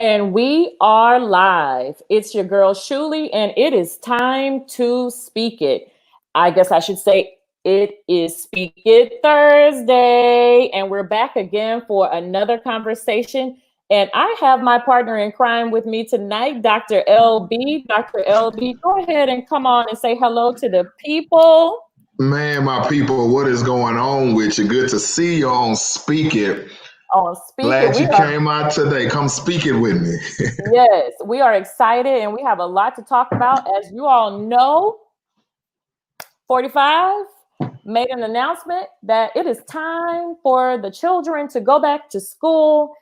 And we are live. It's your girl Shulie, and it is time to speak it. I guess I should say it is Speak It Thursday, and we're back again for another conversation. And I have my partner in crime with me tonight, Dr. LB. Dr. LB, go ahead and come on and say hello to the people. Man, my people, what is going on with you? Good to see you on Speak It. On Speak It, Glad we you are came out today. Come speak it with me. yes, we are excited, and we have a lot to talk about. As you all know, 45 made an announcement that it is time for the children to go back to school.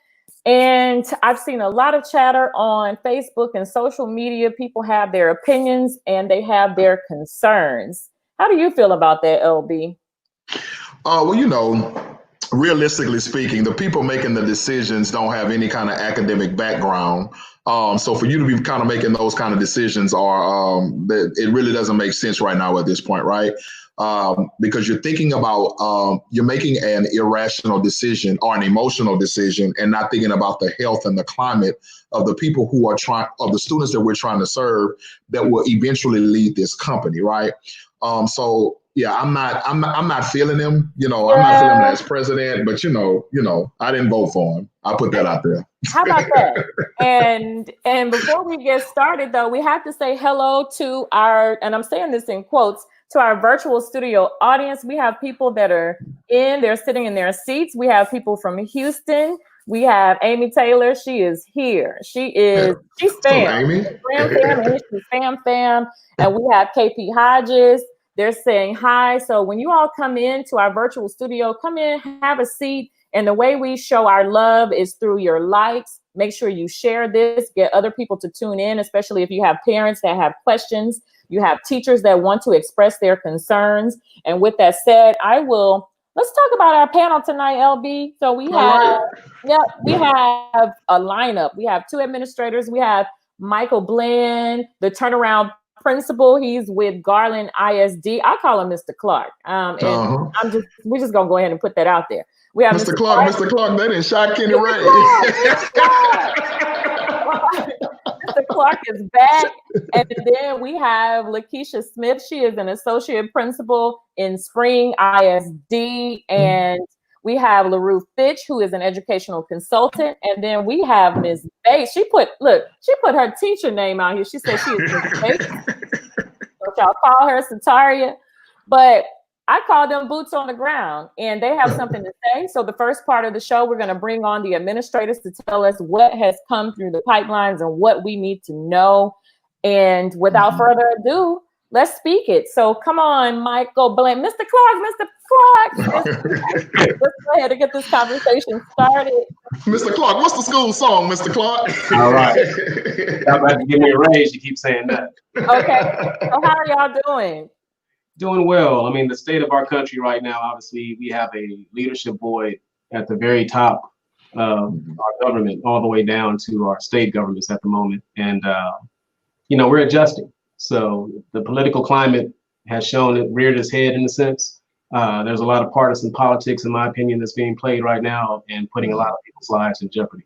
And I've seen a lot of chatter on Facebook and social media. People have their opinions and they have their concerns. How do you feel about that, LB? Well, realistically speaking, the people making the decisions don't have any kind of academic background. So for you to be kind of making those kind of decisions it really doesn't make sense right now at this point, right? Because you're thinking about you're making an irrational decision or an emotional decision and not thinking about the health and the climate of the people who are of the students that we're trying to serve that will eventually lead this company, right? So yeah, I'm not feeling him. I'm not feeling him as president, but I didn't vote for him. I'll put that out there. How about that? And before we get started, though, we have to say hello to our, and I'm saying this in quotes, to our virtual studio audience. We have people that are they're sitting in their seats. We have people from Houston. We have Amy Taylor. She is here. She's fam. Amy. She's fam. And we have KP Hodges. They're saying hi. So when you all come into our virtual studio, come in, have a seat. And the way we show our love is through your likes. Make sure you share this, get other people to tune in, especially if you have parents that have questions. You have teachers that want to express their concerns. And with that said, let's talk about our panel tonight, LB. So we have a lineup. We have two administrators. We have Michael Blinn, the turnaround principal. He's with Garland ISD. I call him Mr. Clark. We're just gonna go ahead and put that out there. We have Mr. Clark. Mr. Clark, they didn't shot Kenny Ray. Mr. Clark is back. And then we have LaKeisha Smith. She is an associate principal in Spring ISD. And we have Larue Fitch, who is an educational consultant. And then we have Ms. Bates. She put her teacher name out here. She said she is Ms. Bates. So y'all call her Sataria. But I call them boots on the ground, and they have something to say. So the first part of the show, we're going to bring on the administrators to tell us what has come through the pipelines and what we need to know. And without further ado, let's speak it. So come on, Michael Blinn, Mr. Clark. Let's go ahead and get this conversation started. Mr. Clark, what's the school song, Mr. Clark? All right. Y'all about to give me a raise. You keep saying that. Okay. So how are y'all doing? Doing well. I mean, the state of our country right now, obviously, we have a leadership void at the very top of our government, all the way down to our state governments at the moment. And, we're adjusting. So the political climate has shown it reared its head in a sense. There's a lot of partisan politics, in my opinion, that's being played right now and putting a lot of people's lives in jeopardy.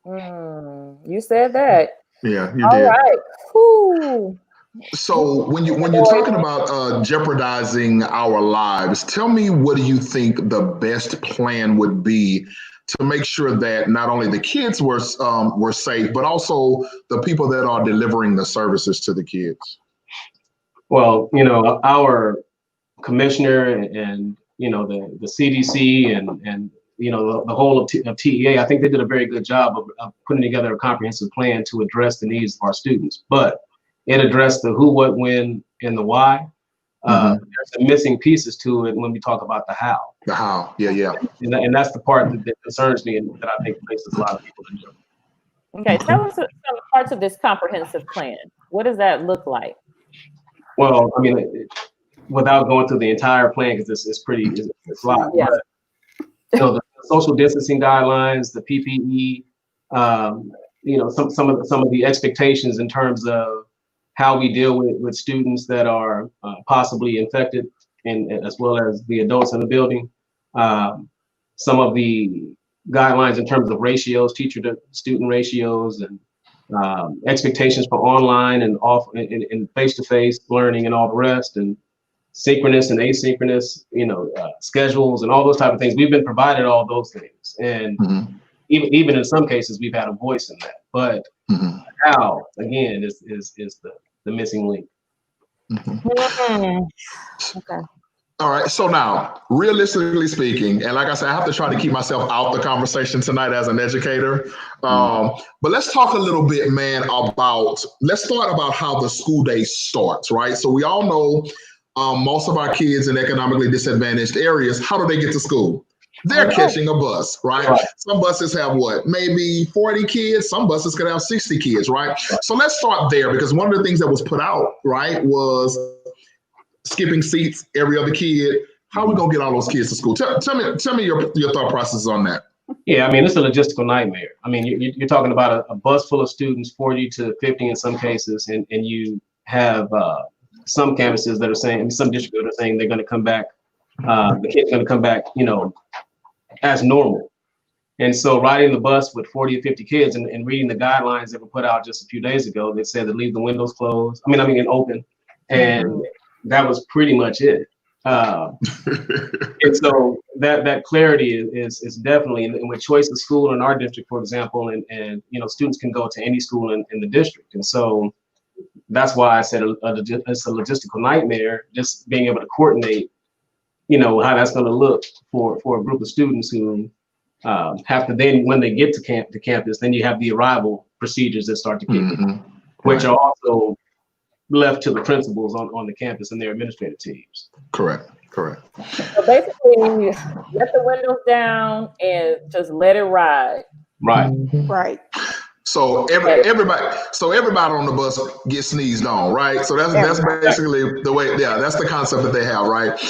You said that. Yeah, you all did. All right. Whew. So when you're talking about jeopardizing our lives, tell me, what do you think the best plan would be to make sure that not only the kids were safe, but also the people that are delivering the services to the kids? Well, our commissioner and the CDC and the whole of TEA, I think they did a very good job of putting together a comprehensive plan to address the needs of our students. But it addressed the who, what, when, and the why. There's some missing pieces to it when we talk about the how. The how, yeah. And that's the part that concerns me and that I think places a lot of people in jeopardy. Okay, tell us some parts of this comprehensive plan. What does that look like? Well, I mean, without going through the entire plan, because it's a lot. Yeah. But, the social distancing guidelines, the PPE, some of the expectations in terms of how we deal with students that are possibly infected, and as well as the adults in the building. Some of the guidelines in terms of ratios, teacher to student ratios, and expectations for online and off and face-to-face learning and all the rest, and synchronous and asynchronous, schedules and all those type of things. We've been provided all those things, and even in some cases we've had a voice in that. But how, again, is the missing link. Okay. All right. So now, realistically speaking, and like I said, I have to try to keep myself out the conversation tonight as an educator. But let's talk a little bit, man, let's start about how the school day starts, right? So we all know most of our kids in economically disadvantaged areas, how do they get to school? They're catching a bus, right? Some buses have maybe 40 kids. Some buses could have 60 kids, right? So let's start there, because one of the things that was put out, right, was skipping seats, every other kid. How are we gonna get all those kids to school? Tell me your thought process on that. Yeah, I mean, it's a logistical nightmare. I mean, you're talking about a bus full of students, 40 to 50 in some cases, and you have some campuses that are saying, some districts that are saying they're going to come back, the kids are going to come back, as normal. And so riding the bus with 40 or 50 kids and reading the guidelines that were put out just a few days ago, they said to leave the windows closed. I mean, open. And that was pretty much it. And so that clarity is definitely, and with choice of school in our district, for example, and students can go to any school in the district. And so that's why I said it's a logistical nightmare, just being able to coordinate, how that's going to look for a group of students who have to then, when they get to campus, then you have the arrival procedures that start to kick in, which are also left to the principals on the campus and their administrative teams. Correct. So basically, let the windows down and just let it ride. Right. So everybody on the bus gets sneezed on, right? So that's basically the way. Yeah, that's the concept that they have, right?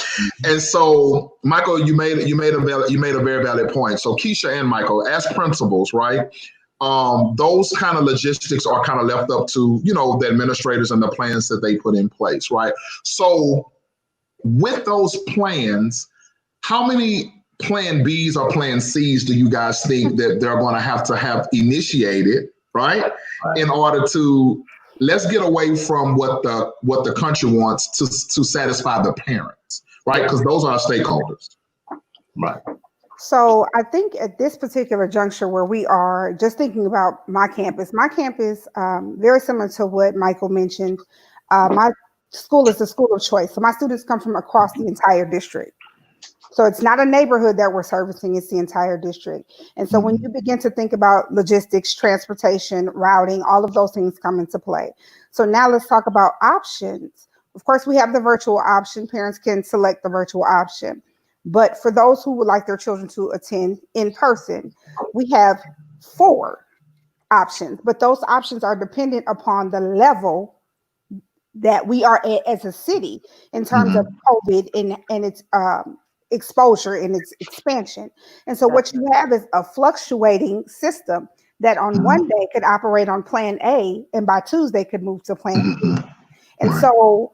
And so, Michael, you made a very valid point. So Keisha and Michael, as principals, right? Those kind of logistics are kind of left up to, the administrators and the plans that they put in place, right? So with those plans, how many plan Bs or plan Cs do you guys think that they're going to have initiated, right? In order to, let's get away from what the country wants to satisfy the parents, right? Because those are our stakeholders. Right. So I think at this particular juncture where we are, just thinking about my campus, very similar to what Michael mentioned, my school is a school of choice. So my students come from across the entire district. So it's not a neighborhood that we're servicing, it's the entire district. And so when you begin to think about logistics, transportation, routing, all of those things come into play. So now let's talk about options. Of course, we have the virtual option. Parents can select the virtual option. But for those who would like their children to attend in person, we have 4 options. But those options are dependent upon the level that we are at as a city in terms of COVID and its exposure and its expansion. And so what you have is a fluctuating system that on one day could operate on plan A, and by Tuesday could move to plan B. And so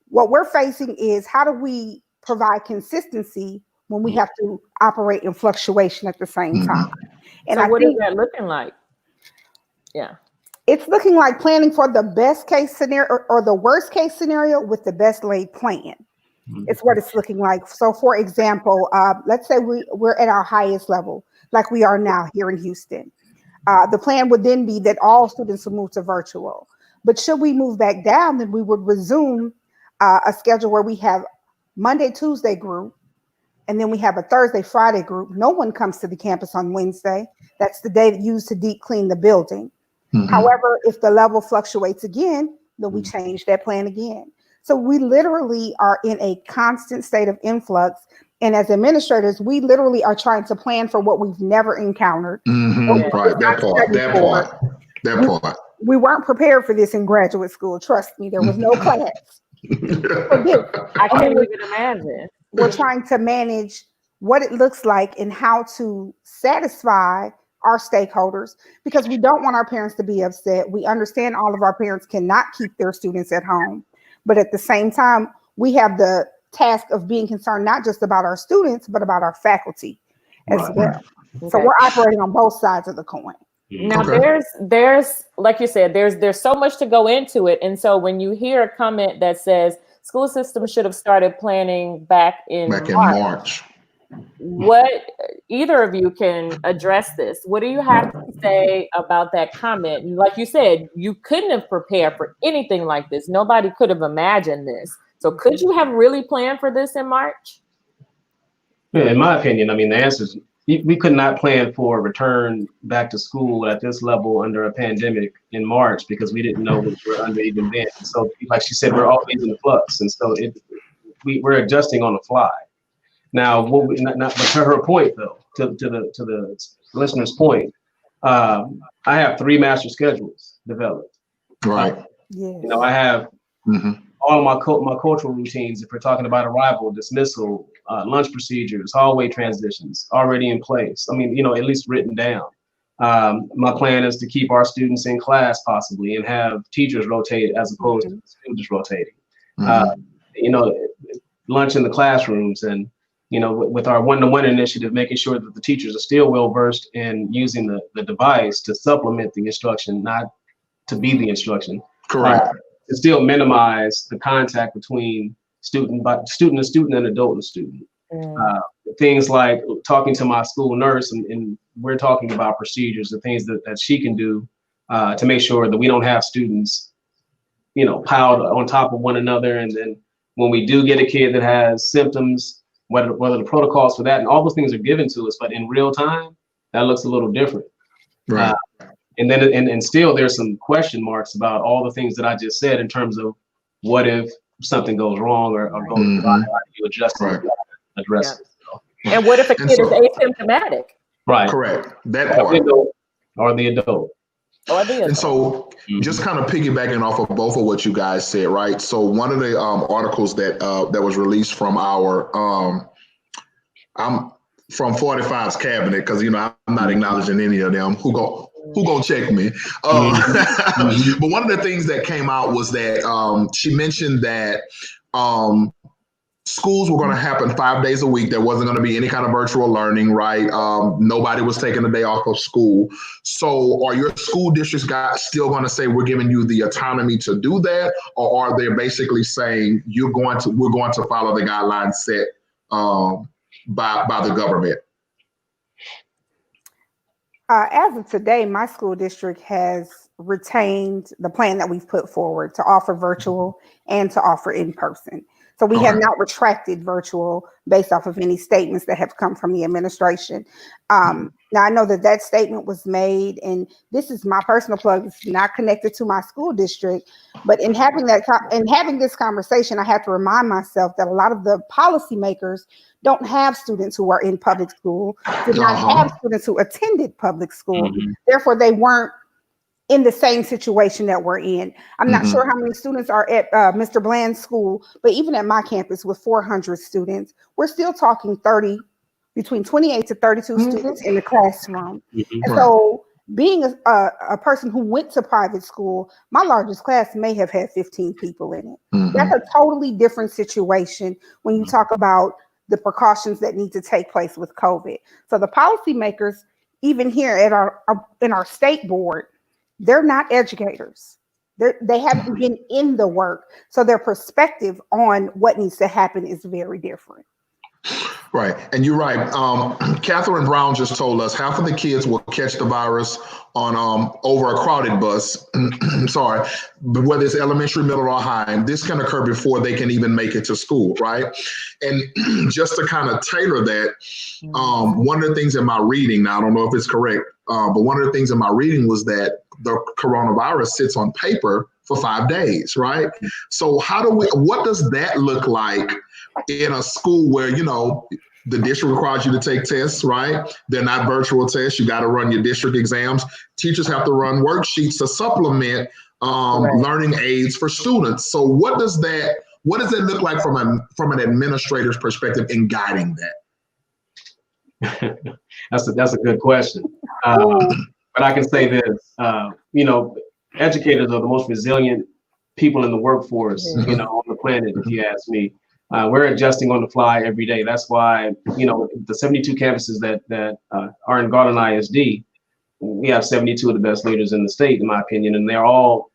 what we're facing is, how do we provide consistency when we have to operate in fluctuation at the same time? And so what is that looking like? Yeah. It's looking like planning for the best case scenario or the worst case scenario with the best laid plan. It's what it's looking like. So for example, let's say we're at our highest level, like we are now here in Houston. The plan would then be that all students will move to virtual. But should we move back down, then we would resume a schedule where we have Monday, Tuesday group, and then we have a Thursday, Friday group. No one comes to the campus on Wednesday. That's the day used to deep clean the building. However, if the level fluctuates again, then we change that plan again. So we literally are in a constant state of influx. And as administrators, we literally are trying to plan for what we've never encountered. Right, that part. We weren't prepared for this in graduate school. Trust me, there was no class. I can't even imagine. We're trying to manage what it looks like and how to satisfy our stakeholders, because we don't want our parents to be upset. We understand all of our parents cannot keep their students at home. But at the same time, we have the task of being concerned not just about our students, but about our faculty as well. So we're operating on both sides of the coin. Now there's like you said, there's so much to go into it. And so when you hear a comment that says school system should have started planning back in March, what either of you can address this. What do you have to say about that comment? Like you said, you couldn't have prepared for anything like this. Nobody could have imagined this. So could you have really planned for this in March? Yeah, in my opinion, I mean, the answer is we could not plan for a return back to school at this level under a pandemic in March because we didn't know what we were under even then. So like she said, we're always in the flux. And so we're adjusting on the fly. Now, but to her point, though, to the listener's point, I have 3 master schedules developed. Right. You know, I have all of my cultural routines. If we're talking about arrival, dismissal, lunch procedures, hallway transitions, already in place. I mean, you know, at least written down. My plan is to keep our students in class possibly and have teachers rotate as opposed to students rotating. You know, lunch in the classrooms and, you know, with our one-to-one initiative, making sure that the teachers are still well-versed in using the device to supplement the instruction, not to be the instruction. Correct. To still minimize the contact between student to student and adult to student. Things like talking to my school nurse and we're talking about procedures and things that she can do to make sure that we don't have students, you know, piled on top of one another. And then when we do get a kid that has symptoms, whether the protocols for that and all those things are given to us, but in real time, that looks a little different. Right. And then and still there's some question marks about all the things that I just said in terms of what if something goes wrong or goes wrong, how do you adjust it, address it. So. And what if a kid is asymptomatic? Right. Correct. That part. Or the adult. And so just kind of piggybacking off of both of what you guys said, right? So one of the articles that was released from our I'm from 45's cabinet, because you know I'm not acknowledging any of them. Who gonna check me? But one of the things that came out was that she mentioned that schools were going to happen 5 days a week. There wasn't going to be any kind of virtual learning, right? Nobody was taking a day off of school. So are your school districts still going to say we're giving you the autonomy to do that? Or are they basically saying we're going to follow the guidelines set by the government? As of today, my school district has retained the plan that we've put forward to offer virtual and to offer in person. So we have not retracted virtual based off of any statements that have come from the administration. Now I know that statement was made, and this is my personal plug. It's not connected to my school district, but in having this conversation, I have to remind myself that a lot of the policymakers don't have students who are in public school, did not have students who attended public school. Therefore, they weren't in the same situation that we're in. I'm not sure how many students are at Mr. Bland's school, but even at my campus with 400 students, we're still talking between 28 to 32 students in the classroom. And so being a person who went to private school, my largest class may have had 15 people in it. That's a totally different situation when you talk about the precautions that need to take place with COVID. So the policymakers, even here in our state board, they're not educators. They haven't been in the work. So their perspective on what needs to happen is very different. Right. And you're right. Catherine Brown just told us half of the kids will catch the virus on over a crowded bus. Sorry, but whether it's elementary, middle, or high, and this can occur before they can even make it to school, right? And just to kind of tailor that, one of the things in my reading, now I don't know if it's correct, but one of the things in my reading was that the coronavirus sits on paper for 5 days, right? So what does that look like in a school where, you know, the district requires you to take tests, right? They're not virtual tests. You got to run your district exams. Teachers have to run worksheets to supplement learning aids for students. So what does that look like from an administrator's perspective in guiding that? That's a good question. But I can say this, you know, educators are the most resilient people in the workforce, you know, on the planet, if you ask me. We're adjusting on the fly every day. That's why, the 72 campuses that are in Garland ISD, we have 72 of the best leaders in the state, in my opinion, and they're all,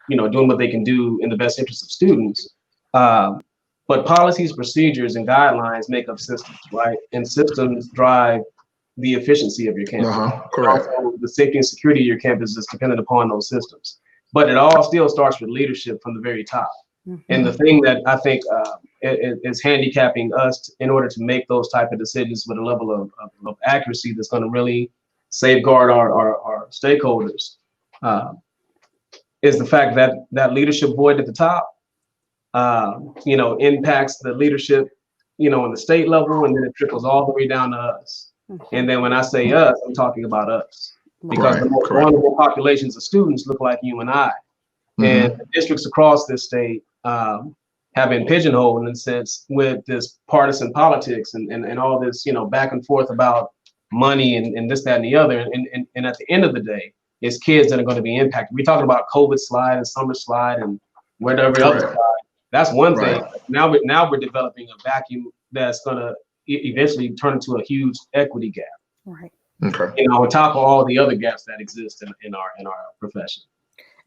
doing what they can do in the best interest of students. But policies, procedures, and guidelines make up systems, right? And systems drive the efficiency of your campus. Correct. Also, the safety and security of your campus is dependent upon those systems. But it all still starts with leadership from the very top. Mm-hmm. And the thing that I think is handicapping us in order to make those type of decisions with a level of accuracy that's going to really safeguard our stakeholders is the fact that that leadership void at the top, impacts the leadership, on the state level, and then it trickles all the way down to us. Mm-hmm. And then when I say us, I'm talking about us, because the most vulnerable populations of students look like you and I. Mm-hmm. And the districts across this state have been pigeonholed in a sense with this partisan politics and all this, back and forth about money and this, that, and the other. And at the end of the day, it's kids that are going to be impacted. We're talking about COVID slide and summer slide and whatever else slide. That's one thing. Now we're developing a vacuum that's going to eventually turn into a huge equity gap. Right. Okay. On top of all the other gaps that exist in our profession.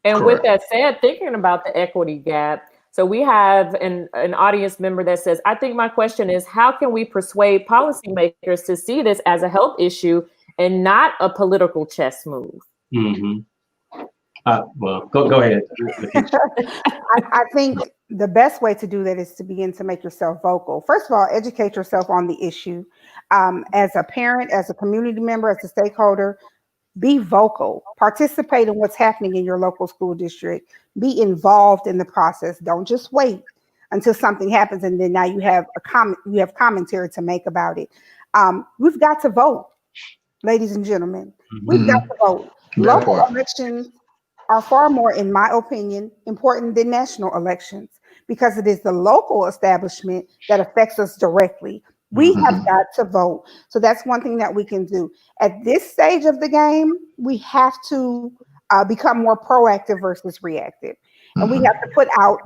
And with that said, thinking about the equity gap, so we have an audience member that says, I think my question is, how can we persuade policymakers to see this as a health issue and not a political chess move? Mm-hmm. Well, go ahead. I think the best way to do that is to begin to make yourself vocal. First of all, educate yourself on the issue. As a parent, as a community member, as a stakeholder, be vocal. Participate in what's happening in your local school district. Be involved in the process. Don't just wait until something happens and then now you have commentary to make about it. We've got to vote, ladies and gentlemen. Mm-hmm. We've got to vote. Local elections are far more, in my opinion, important than national elections because it is the local establishment that affects us directly. We have got to vote. So that's one thing that we can do. At this stage of the game, we have to become more proactive versus reactive. And we have to put out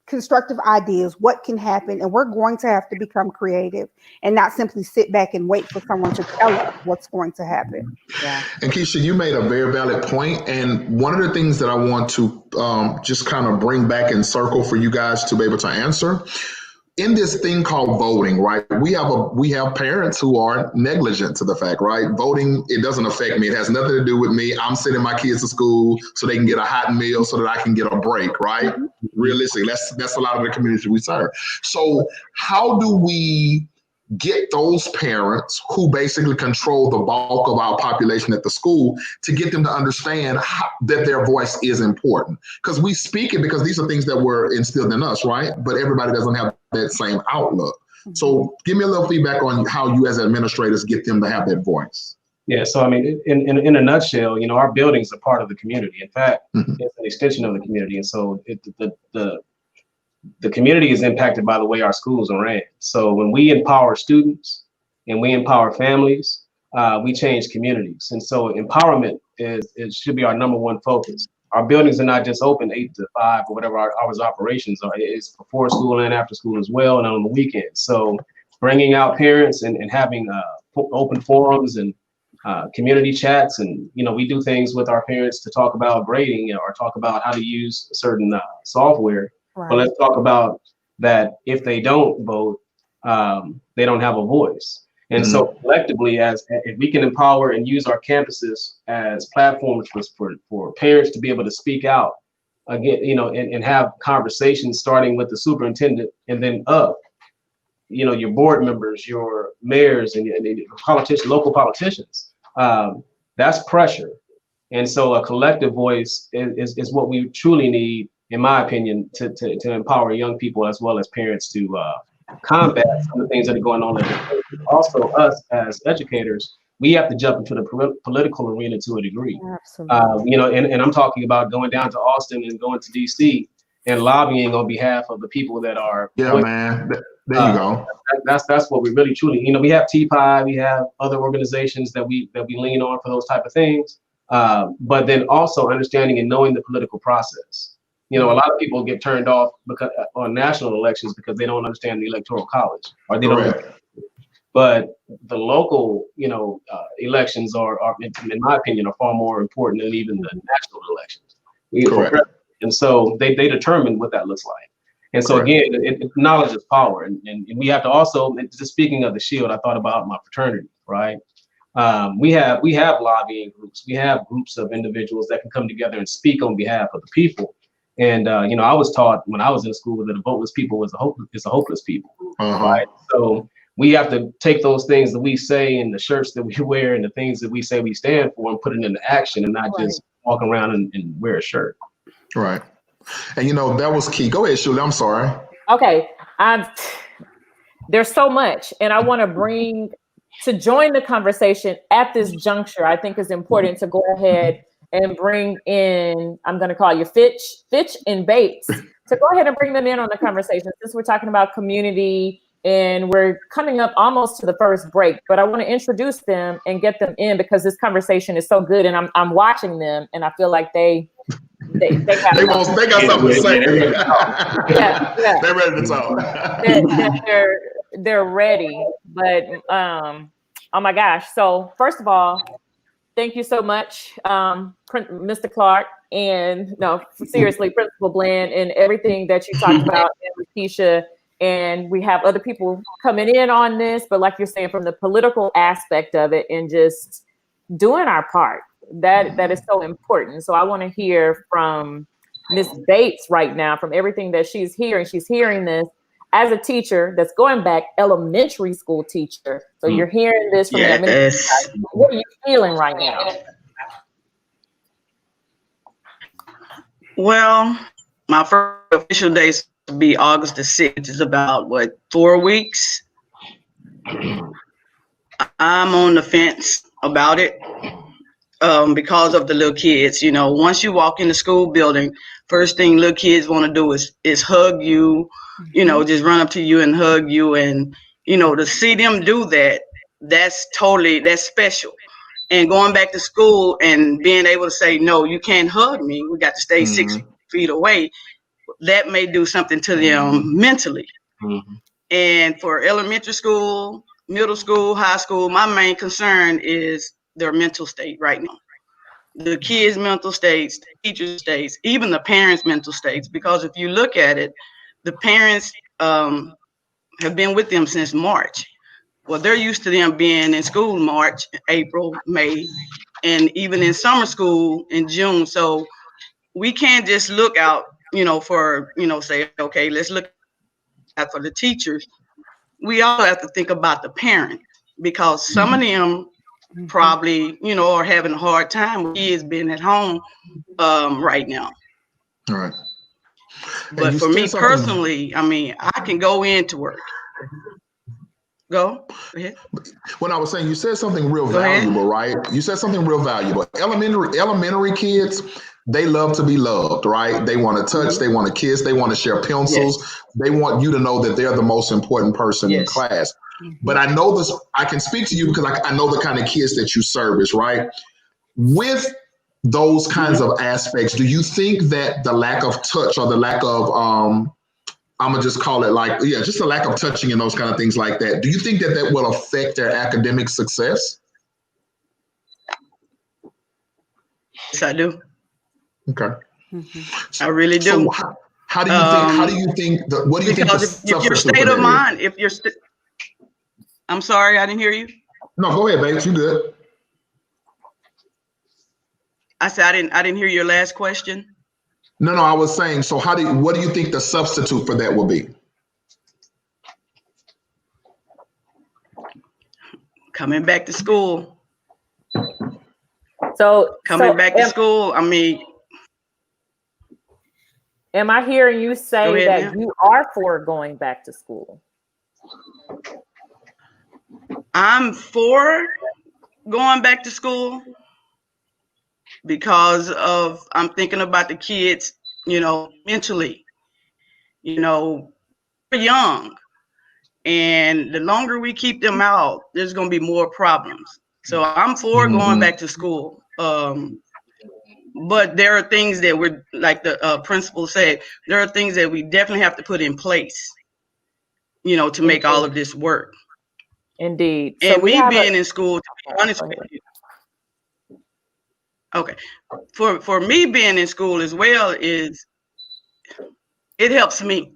constructive ideas, what can happen, and we're going to have to become creative and not simply sit back and wait for someone to tell us what's going to happen. Yeah. And Keisha, you made a very valid point. And one of the things that I want to just kind of bring back in circle for you guys to be able to answer, in this thing called voting, right? We have parents who are negligent to the fact, right? Voting, it doesn't affect me. It has nothing to do with me. I'm sending my kids to school so they can get a hot meal so that I can get a break, right? Mm-hmm. Realistically, that's a lot of the communities we serve. So how do we get those parents who basically control the bulk of our population at the school to get them to understand that their voice is important? Because we speak it because these are things that were instilled in us, right? But everybody doesn't have that same outlook. Mm-hmm. So give me a little feedback on how you as administrators get them to have that voice. Yeah, so I mean, in a nutshell, our buildings are part of the community. In fact, it's an extension of the community. And so the community is impacted by the way our schools are ran. So when we empower students and we empower families, we change communities. And so empowerment should be our number one focus. Our buildings are not just open 8 to 5 or whatever our hours of operations are. It's before school and after school as well, and on the weekends. So bringing out parents and having open forums and community chats, and we do things with our parents to talk about grading or talk about how to use certain software. Right. But let's talk about that. If they don't vote, they don't have a voice. And so collectively, if we can empower and use our campuses as platforms for parents to be able to speak out again, and have conversations starting with the superintendent and then up, your board members, your mayors, and politicians, local politicians, that's pressure. And so a collective voice is what we truly need, in my opinion, to empower young people as well as parents to combat some of the things that are going on. Also, us as educators, we have to jump into the political arena to a degree. Absolutely. And I'm talking about going down to Austin and going to DC and lobbying on behalf of the people that are. Yeah, man. There you go. That's what we really truly. We have TPI, we have other organizations that we lean on for those type of things. But then also understanding and knowing the political process. You know, a lot of people get turned off because on national elections because they don't understand the electoral college, or they don't. But the local, elections are, in my opinion, are far more important than even the national elections. Correct. And so they determine what that looks like. And so again, knowledge is power, and we have to also. Just speaking of the Shield, I thought about my fraternity, right? We have lobbying groups. We have groups of individuals that can come together and speak on behalf of the people. And I was taught when I was in school that a voteless people is a hopeless people, right? So we have to take those things that we say and the shirts that we wear and the things that we say we stand for and put it into action, and not just walk around and wear a shirt. Right. And that was key. Go ahead, Shulie. I'm sorry. Okay. There's so much, and I want to join the conversation at this juncture. I think it's important to go ahead and bring in, I'm going to call you Fitch and Bates, to go ahead and bring them in on the conversation, since we're talking about community and we're coming up almost to the first break. But I want to introduce them and get them in because this conversation is so good, and I'm watching them, and I feel like they got something to say. Yeah. They're ready to talk. They're ready. But oh my gosh. So first of all, thank you so much, Mr. Clark, and seriously, Principal Bland, and everything that you talked about, and LaKeisha. And we have other people coming in on this, but like you're saying, from the political aspect of it and just doing our part, that is so important. So I want to hear from Miss Bates right now, from everything that she's hearing. She's hearing this as a teacher that's going back, elementary school teacher. So you're hearing this from the administration. What are you feeling right now? Well, my first official day is to be August the 6th. It's about 4 weeks. I'm on the fence about it because of the little kids. Once you walk in the school building, first thing little kids want to do is hug you, just run up to you and hug you. And, to see them do that, that's special. And going back to school and being able to say, no, you can't hug me. We got to stay 6 feet away. That may do something to them mentally. And for elementary school, middle school, high school, my main concern is their mental state right now. The kids' mental states, the teachers' states, even the parents' mental states. Because if you look at it, the parents have been with them since March. Well, they're used to them being in school March, April, May, and even in summer school in June. So we can't just look out, for, say, okay, let's look out for the teachers. We also have to think about the parents, because some of them probably, are having a hard time with kids being at home right now. All right. But for me personally, I can go into work. Go ahead. When I was saying, you said something real valuable, right? You said something real valuable. Elementary kids, they love to be loved, right? They want to touch, they want to kiss, they want to share pencils. Yes. They want you to know that they're the most important person in class. But I know this, I can speak to you because I know the kind of kids that you service, right? With those kinds of aspects, do you think that the lack of touch or the lack of, I'm going to just call it just a lack of touching and those kind of things like that, do you think that will affect their academic success? Yes, I do. Okay. I really do. So how do you think, what do you think? Because if your state of mind, I'm sorry, I didn't hear you. No, go ahead, Bates, you good. I said, I didn't hear your last question. No, I was saying, so what do you think the substitute for that will be? Coming back to school. So coming back to school, am I hearing you say that you are for going back to school? I'm for going back to school because I'm thinking about the kids, mentally, they're young, and the longer we keep them out, there's going to be more problems. So I'm for going back to school. But there are things that we're, like the principal said, there are things that we definitely have to put in place, you know, to make all of this work. Indeed. And So me being in school, to be honest with you, okay, for me being in school as well is, it helps me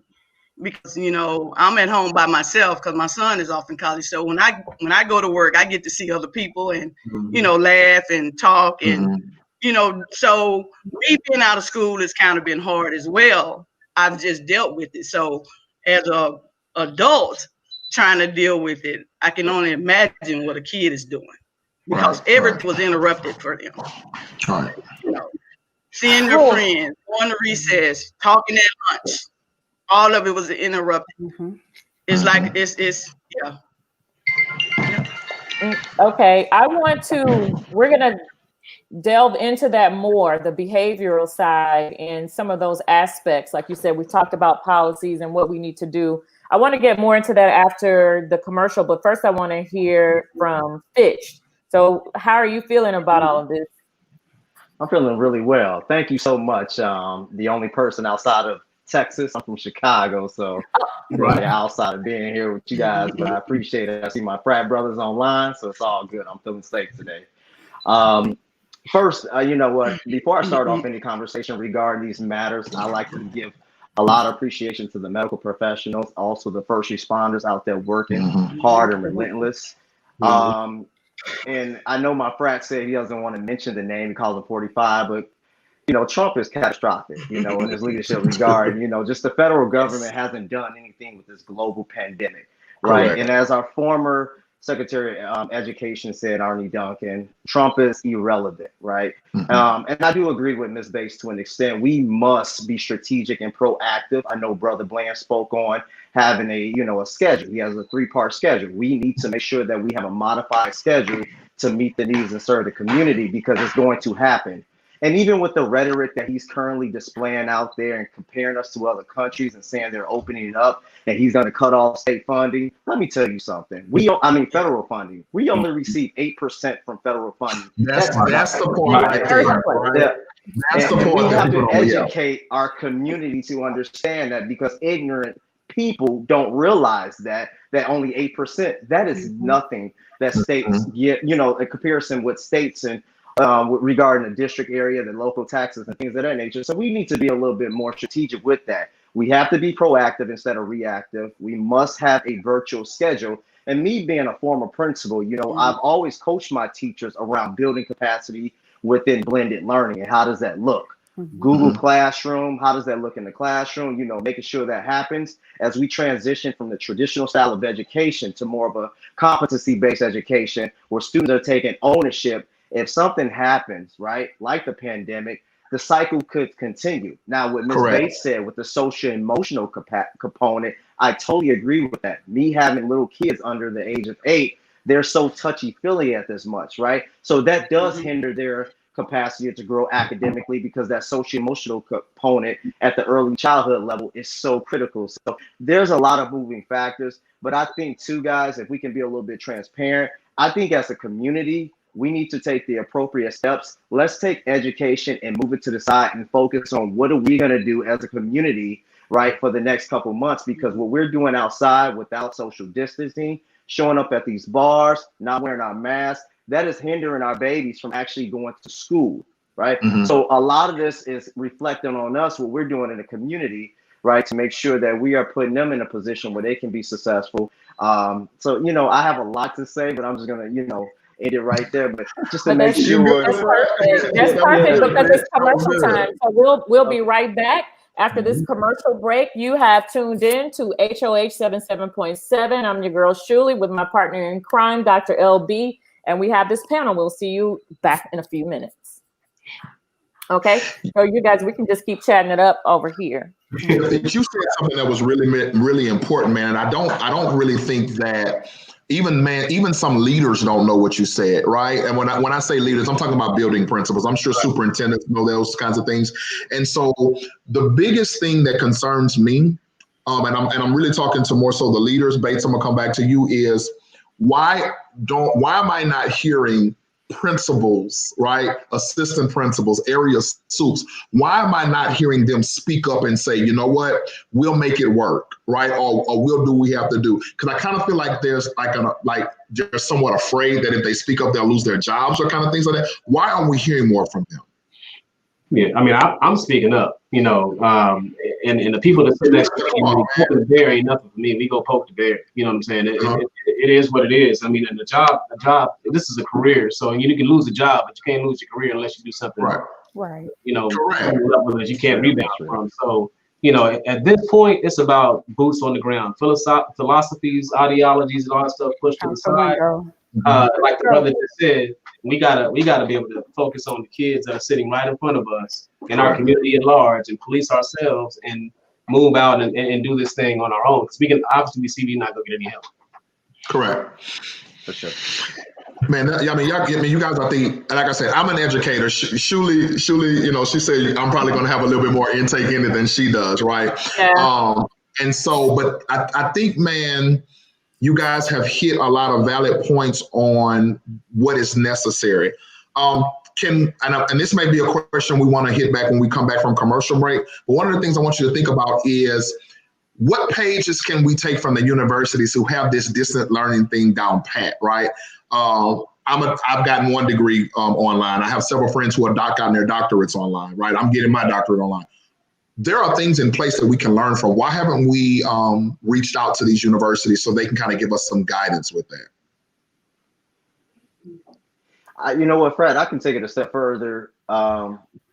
because, you know, I'm at home by myself because my son is off in college. So when I go to work, I get to see other people and, you know, laugh and talk and, you know, so me being out of school has kind of been hard as well. I've just dealt with it. So as a adult trying to deal with it, I can only imagine what a kid is doing because everything was interrupted for them. Right. You know, seeing their friends, going to recess, talking at lunch, all of it was interrupted. It's like it's yeah. Okay, we're gonna delve into that more, the behavioral side and some of those aspects. Like you said, we talked about policies and what we need to do. I want to get more into that after the commercial, but first I want to hear from Fitch. So how are you feeling about all of this? I'm feeling really well. Thank you so much. The only person outside of Texas, I'm from Chicago, so really outside of being here with you guys, but I appreciate it. I see my frat brothers online, so it's all good. I'm feeling safe today. First, you know what, before I start off any conversation regarding these matters, I like to give a lot of appreciation to the medical professionals, also the first responders out there working hard and relentless. And I know my frat said he doesn't want to mention the name, he calls him 45, but you know, Trump is catastrophic, you know, in his leadership regard. You know, just the federal government hasn't done anything with this global pandemic, right? Correct. And as our former Secretary of Education said, Arnie Duncan, Trump is irrelevant, right? And I do agree with Ms. Bates to an extent. We must be strategic and proactive. I know Brother Bland spoke on having a schedule. He has a 3-part schedule. We need to make sure that we have a modified schedule to meet the needs and serve the community, because it's going to happen. And even with the rhetoric that he's currently displaying out there and comparing us to other countries and saying they're opening it up and he's going to cut off state funding, let me tell you something. Federal funding. We only receive 8% from federal funding. That's the point right there. Right? That's the point. We have to educate our community to understand that, because ignorant people don't realize that only 8%, that is nothing that states get, in comparison with states and regarding the district area, the local taxes and things of that nature. So we need to be a little bit more strategic with that. We have to be proactive instead of reactive. We must have a virtual schedule. And me being a former principal, I've always coached my teachers around building capacity within blended learning. And how does that look? Google Classroom, how does that look in the classroom? Making sure that happens as we transition from the traditional style of education to more of a competency-based education where students are taking ownership. If something happens, right, like the pandemic, the cycle could continue. Now, what Ms. Bates said with the social emotional component, I totally agree with that. Me having little kids under the age of 8, they're so touchy-feely at this much, right? So that does hinder their capacity to grow academically, because that social emotional component at the early childhood level is so critical. So there's a lot of moving factors, but I think too, guys, if we can be a little bit transparent, I think as a community, we need to take the appropriate steps. Let's take education and move it to the side and focus on what are we going to do as a community, right, for the next couple months, because what we're doing outside without social distancing, showing up at these bars, not wearing our masks, that is hindering our babies from actually going to school, right? So a lot of this is reflecting on us, what we're doing in the community, right, to make sure that we are putting them in a position where they can be successful. So, I have a lot to say, but I'm just going to, end it right there, but just to make sure. That's perfect. That's perfect, because it's commercial time. So we'll be right back after this commercial break. You have tuned in to HOH 77.7. I'm your girl Shulie with my partner in crime, Dr. LB, and we have this panel. We'll see you back in a few minutes. Okay, so you guys, we can just keep chatting it up over here. You said something that was really important, man. And I don't really think that even some leaders don't know what you said, right? And when I say leaders, I'm talking about building principals. I'm sure superintendents know those kinds of things. And so the biggest thing that concerns me, and I'm really talking to more so the leaders, Bates, I'm gonna come back to you, is why am I not hearing principals, right? Assistant principals, area soups. Why am I not hearing them speak up and say, you know what, we'll make it work, right? Or we'll do what we have to do. Because I kind of feel like there's they're somewhat afraid that if they speak up, they'll lose their jobs or kind of things like that. Why aren't we hearing more from them? Yeah, I mean, I'm speaking up, and the people that sit next to me, poke the bear ain't nothing for me. We go poke the bear. You know what I'm saying? It is what it is. I mean, and the job, this is a career. So you can lose a job, but you can't lose your career unless you do something, right. Level that you can't rebound from. So, at this point, it's about boots on the ground, philosophies, ideologies, and all that stuff pushed to the side. Like the brother just said, we gotta be able to focus on the kids that are sitting right in front of us in our community at large and police ourselves and move out and do this thing on our own. Because we can obviously see we're not gonna get any help. Correct. For sure. Man, you guys, I think, like I said, I'm an educator. Shulie, she said I'm probably going to have a little bit more intake in it than she does, right? Yeah. And so, but I think, man, you guys have hit a lot of valid points on what is necessary. And this may be a question we want to hit back when we come back from commercial break. But one of the things I want you to think about is what pages can we take from the universities who have this distant learning thing down pat, right? I've gotten 1 degree online. I have several friends who have gotten their doctorates online, right? I'm getting my doctorate online. There are things in place that we can learn from. Why haven't we reached out to these universities so they can kind of give us some guidance with that? You know what, Fred? I can take it a step further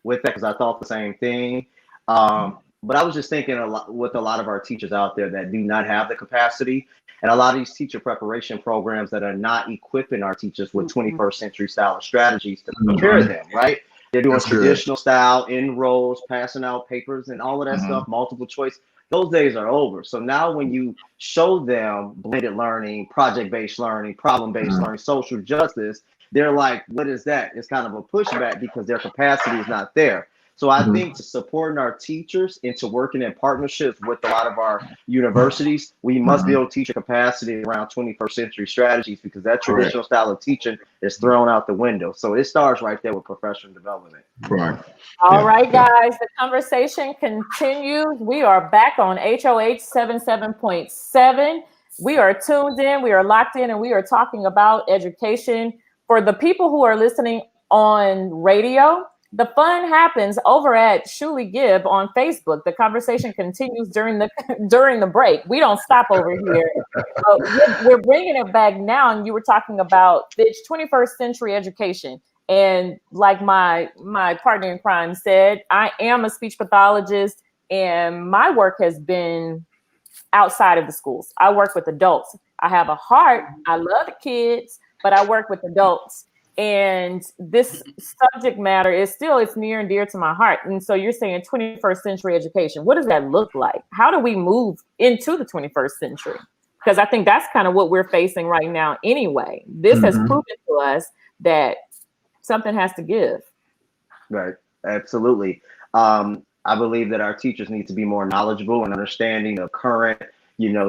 with that because I thought the same thing. But I was just thinking with a lot of our teachers out there that do not have the capacity, and a lot of these teacher preparation programs that are not equipping our teachers with 21st century style strategies to prepare them, right? They're doing traditional style, enrolls, passing out papers and all of that stuff, multiple choice. Those days are over. So now when you show them blended learning, project-based learning, problem-based learning, social justice, they're like, what is that? It's kind of a pushback because their capacity is not there. So I think to supporting our teachers and to working in partnerships with a lot of our universities, we must build teacher capacity around 21st century strategies because that traditional style of teaching is thrown out the window. So it starts right there with professional development. Right. All right, guys, the conversation continues. We are back on HOH 77.7. We are tuned in, we are locked in, and we are talking about education. For the people who are listening on radio, the fun happens over at Shulie Gibb on Facebook. The conversation continues during the break. We don't stop over here. We're bringing it back now, and you were talking about Fitch 21st century education. And like my partner in crime said, I am a speech pathologist, and my work has been outside of the schools. I work with adults. I have a heart. I love the kids, but I work with adults. And this subject matter it's near and dear to my heart. And so you're saying 21st century education. What does that look like? How do we move into the 21st century? Because I think that's kind of what we're facing right now anyway. This has proven to us that something has to give. Right. Absolutely. I believe that our teachers need to be more knowledgeable and understanding of current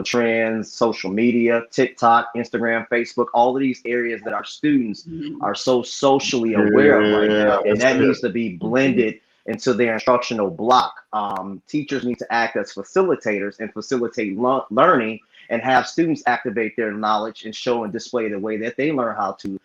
trends, social media, TikTok, Instagram, Facebook, all of these areas that our students are so socially aware of right now. And that needs to be blended into their instructional block. Teachers need to act as facilitators and facilitate learning and have students activate their knowledge and show and display the way that they learn how to,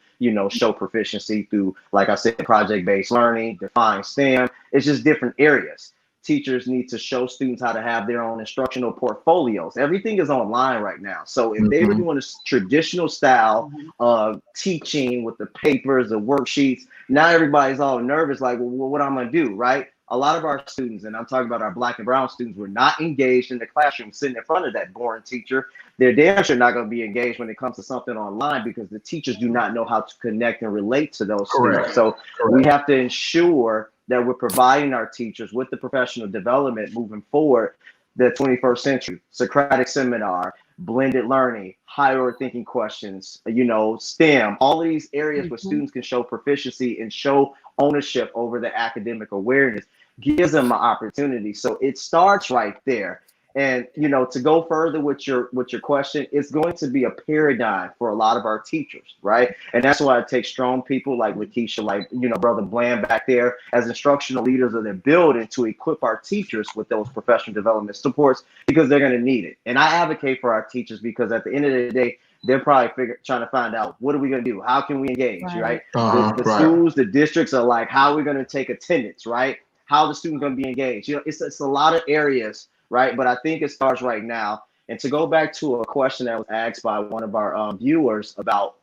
show proficiency through, like I said, project-based learning, define STEM. It's just different areas. Teachers need to show students how to have their own instructional portfolios. Everything is online right now. So if they were doing a traditional style of teaching with the papers, the worksheets, now everybody's all nervous, like, well, what I'm going to do, right? A lot of our students, and I'm talking about our Black and brown students, were not engaged in the classroom sitting in front of that boring teacher. They're damn sure not going to be engaged when it comes to something online because the teachers do not know how to connect and relate to those students. So we have to ensure that we're providing our teachers with the professional development moving forward, the 21st century, Socratic seminar, blended learning, higher thinking questions, STEM, all of these areas where students can show proficiency and show ownership over the academic awareness gives them an opportunity. So it starts right there. And to go further with your question, it's going to be a paradigm for a lot of our teachers, right? And that's why it takes strong people like LaKeisha, like Brother Bland back there as instructional leaders of their building to equip our teachers with those professional development supports, because they're going to need it. And I advocate for our teachers, because at the end of the day, they're probably trying to find out, what are we going to do? How can we engage, right? The schools, the districts are like, how are we going to take attendance, right? How are the students going to be engaged? It's a lot of areas, right? But I think it starts right now. And to go back to a question that was asked by one of our viewers about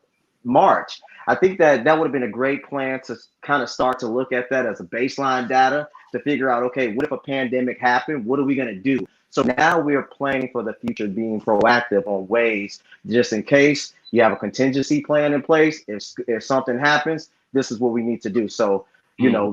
March, I think that would have been a great plan to kind of start to look at that as a baseline data to figure out, okay, what if a pandemic happened? What are we going to do? So now we're planning for the future, being proactive on ways, just in case you have a contingency plan in place. If something happens, this is what we need to do. So,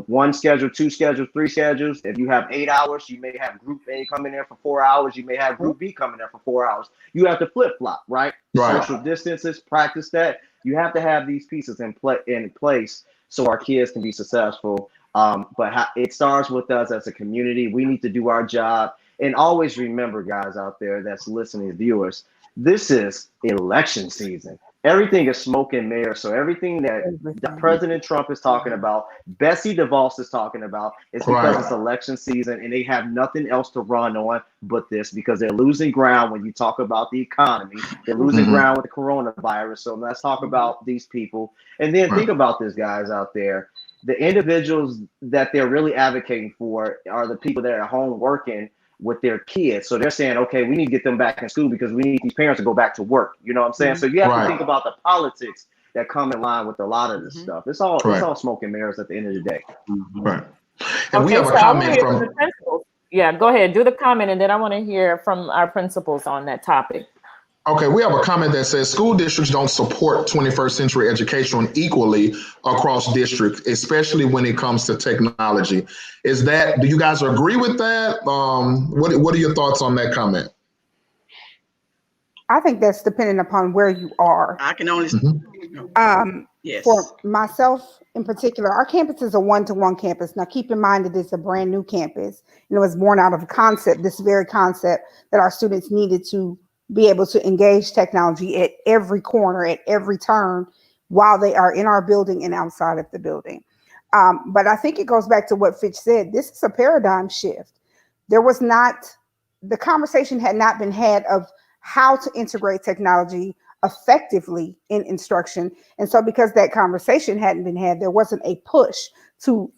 one schedule, two schedules, three schedules. If you have 8 hours, you may have group A coming in for 4 hours. You may have group B coming in for 4 hours. You have to flip flop, right? Social distances, practice that. You have to have these pieces in place so our kids can be successful. But it starts with us as a community. We need to do our job. And always remember, guys out there that's listening, viewers, this is election season. Everything is smoke and mirrors. So everything that President Trump is talking about, Betsy DeVos is talking about, is because it's election season and they have nothing else to run on but this, because they're losing ground when you talk about the economy. They're losing ground with the coronavirus. So let's talk about these people. And then think about this, guys out there. The individuals that they're really advocating for are the people that are at home working with their kids. So they're saying, okay, we need to get them back in school because we need these parents to go back to work. You know what I'm saying? So you have to think about the politics that come in line with a lot of this stuff. It's all smoke and mirrors at the end of the day. Right. And we have a comment from the principals. Yeah, go ahead, do the comment, and then I want to hear from our principals on that topic. Okay, we have a comment that says school districts don't support 21st century education equally across districts, especially when it comes to technology. Do you guys agree with that? What are your thoughts on that comment? I think that's dependent upon where you are. I can only yes. For myself in particular, our campus is a one-to-one campus. Now, keep in mind that it's a brand new campus. And it was born out of this very concept that our students needed to be able to engage technology at every corner, at every turn, while they are in our building and outside of the building. But I think it goes back to what Fitch said. This is a paradigm shift. The conversation had not been had of how to integrate technology effectively in instruction. And so because that conversation hadn't been had, there wasn't a push to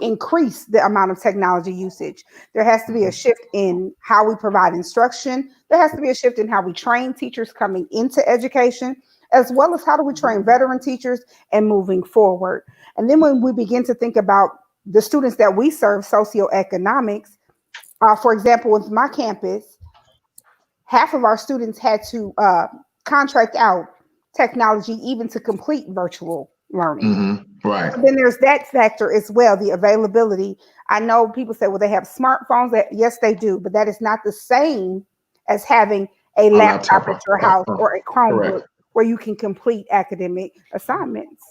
increase the amount of technology usage. There has to be a shift in how we provide instruction. There has to be a shift in how we train teachers coming into education, as well as how do we train veteran teachers and moving forward. And then when we begin to think about the students that we serve, socioeconomics, for example, with my campus, half of our students had to contract out technology even to complete virtual learning. Right. Then there's that factor as well, the availability. I know people say, well, they have smartphones. Yes, they do, but that is not the same as having a laptop at your house or a Chromebook where you can complete academic assignments.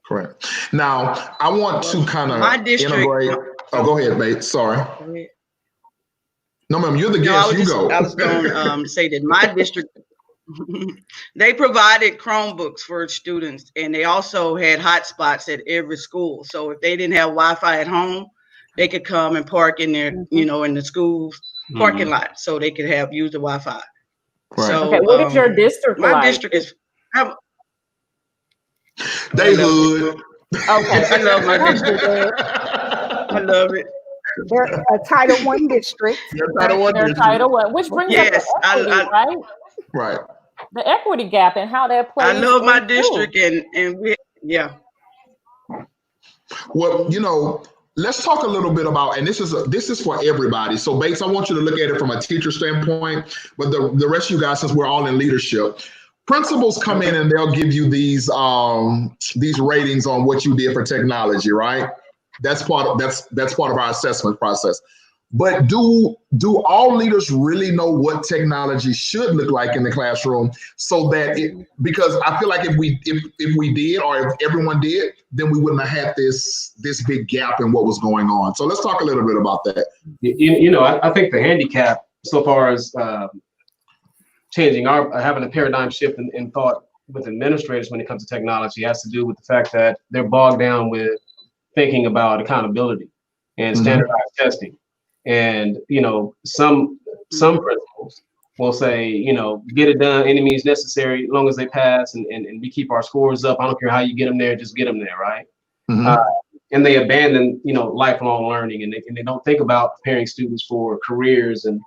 Correct. Now, I want to kind of integrate. Oh, go ahead, Bates. Sorry. No, ma'am, you're the guest. I was going to say that my district, they provided Chromebooks for students, and they also had hotspots at every school. So if they didn't have Wi-Fi at home, they could come and park in their, in the school's parking lot, so they could use the Wi-Fi. Right. So, okay, what is your district like? My district is. They hood. Okay, I love my district. I love it. They're a Title I district. They're Title I, which brings up the equity, right? Right. The equity gap and how that plays. I love my district, and Well, let's talk a little bit about, and this is for everybody. So Bates, I want you to look at it from a teacher standpoint, but the rest of you guys, since we're all in leadership, principals come in and they'll give you these ratings on what you did for technology, right? That's part of our assessment process. But do all leaders really know what technology should look like in the classroom? So that because I feel like if we did, or if everyone did, then we wouldn't have had this big gap in what was going on. So let's talk a little bit about that. I think the handicap so far as having a paradigm shift in thought with administrators when it comes to technology has to do with the fact that they're bogged down with thinking about accountability and standardized testing. And, some principals will say, get it done, any means necessary, as long as they pass and we keep our scores up. I don't care how you get them there, just get them there, right? And they abandon, lifelong learning, and they don't think about preparing students for careers and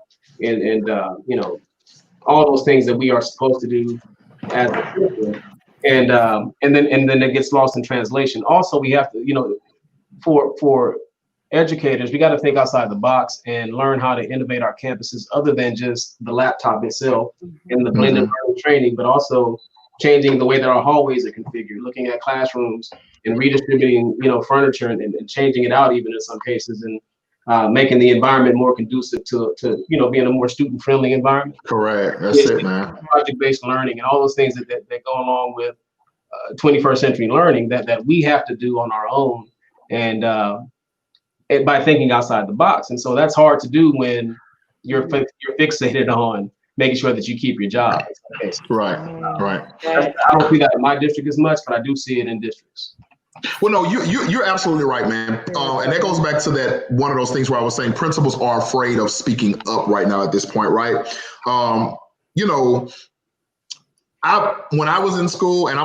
all those things that we are supposed to do as a student. And then it gets lost in translation. Also, we have to, for educators, we got to think outside the box and learn how to innovate our campuses other than just the laptop itself and the blended learning training, but also changing the way that our hallways are configured, looking at classrooms and redistributing, furniture and changing it out even in some cases, and making the environment more conducive to being a more student-friendly environment. Correct. That's it, man. Project-based learning and all those things that go along with 21st century learning that we have to do on our own, and by thinking outside the box. And so that's hard to do when you're fixated on making sure that you keep your job. Right. I don't see that in my district as much, but I do see it in districts. Well, no, you're absolutely right, man. And that goes back to that one of those things where I was saying principals are afraid of speaking up right now at this point, right? When I was in school, and I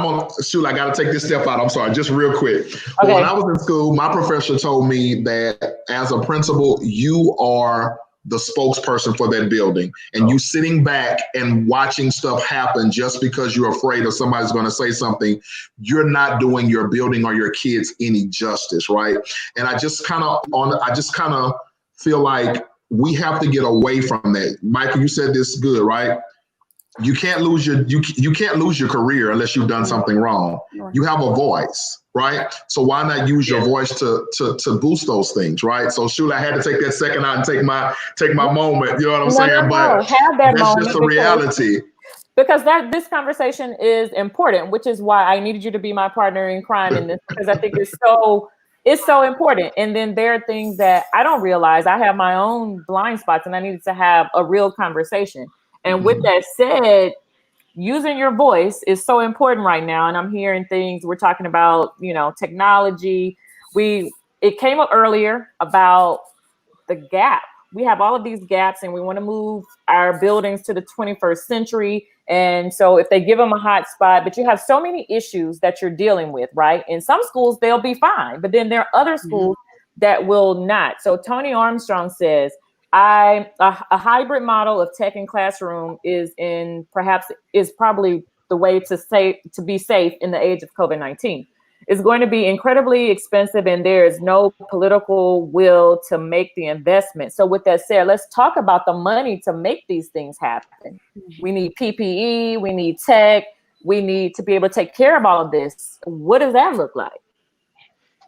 got to take this step out. I'm sorry, just real quick. Okay. But when I was in school, my professor told me that as a principal, you are the spokesperson for that building, and you sitting back and watching stuff happen just because you're afraid of somebody's going to say something, you're not doing your building or your kids any justice, right? And I just kind of feel like we have to get away from that. Michael, you said this good, right? You can't lose your career unless you've done something wrong. You have a voice, right? So why not use your voice to boost those things, right? So Shulie, I had to take that second out and take my moment. You know what I'm saying? But have that that's moment just a reality. Because this conversation is important, which is why I needed you to be my partner in crime in this, because I think it's so important. And then there are things that I don't realize. I have my own blind spots, and I needed to have a real conversation. And with that said, using your voice is so important right now. And I'm hearing things, we're talking about, technology. It came up earlier about the gap. We have all of these gaps, and we want to move our buildings to the 21st century. And so if they give them a hot spot, but you have so many issues that you're dealing with, right? In some schools, they'll be fine, but then there are other schools that will not. So Tony Armstrong says, a hybrid model of tech in classroom is probably the way to be safe in the age of COVID-19. It's going to be incredibly expensive, and there is no political will to make the investment. So with that said, let's talk about the money to make these things happen. We need PPE, we need tech, we need to be able to take care of all of this. What does that look like?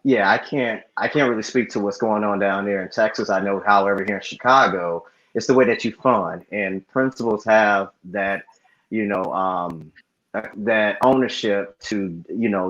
Yeah, I can't really speak to what's going on down there in Texas. I know, however, here in Chicago, it's the way that you fund, and principals have that, that ownership to,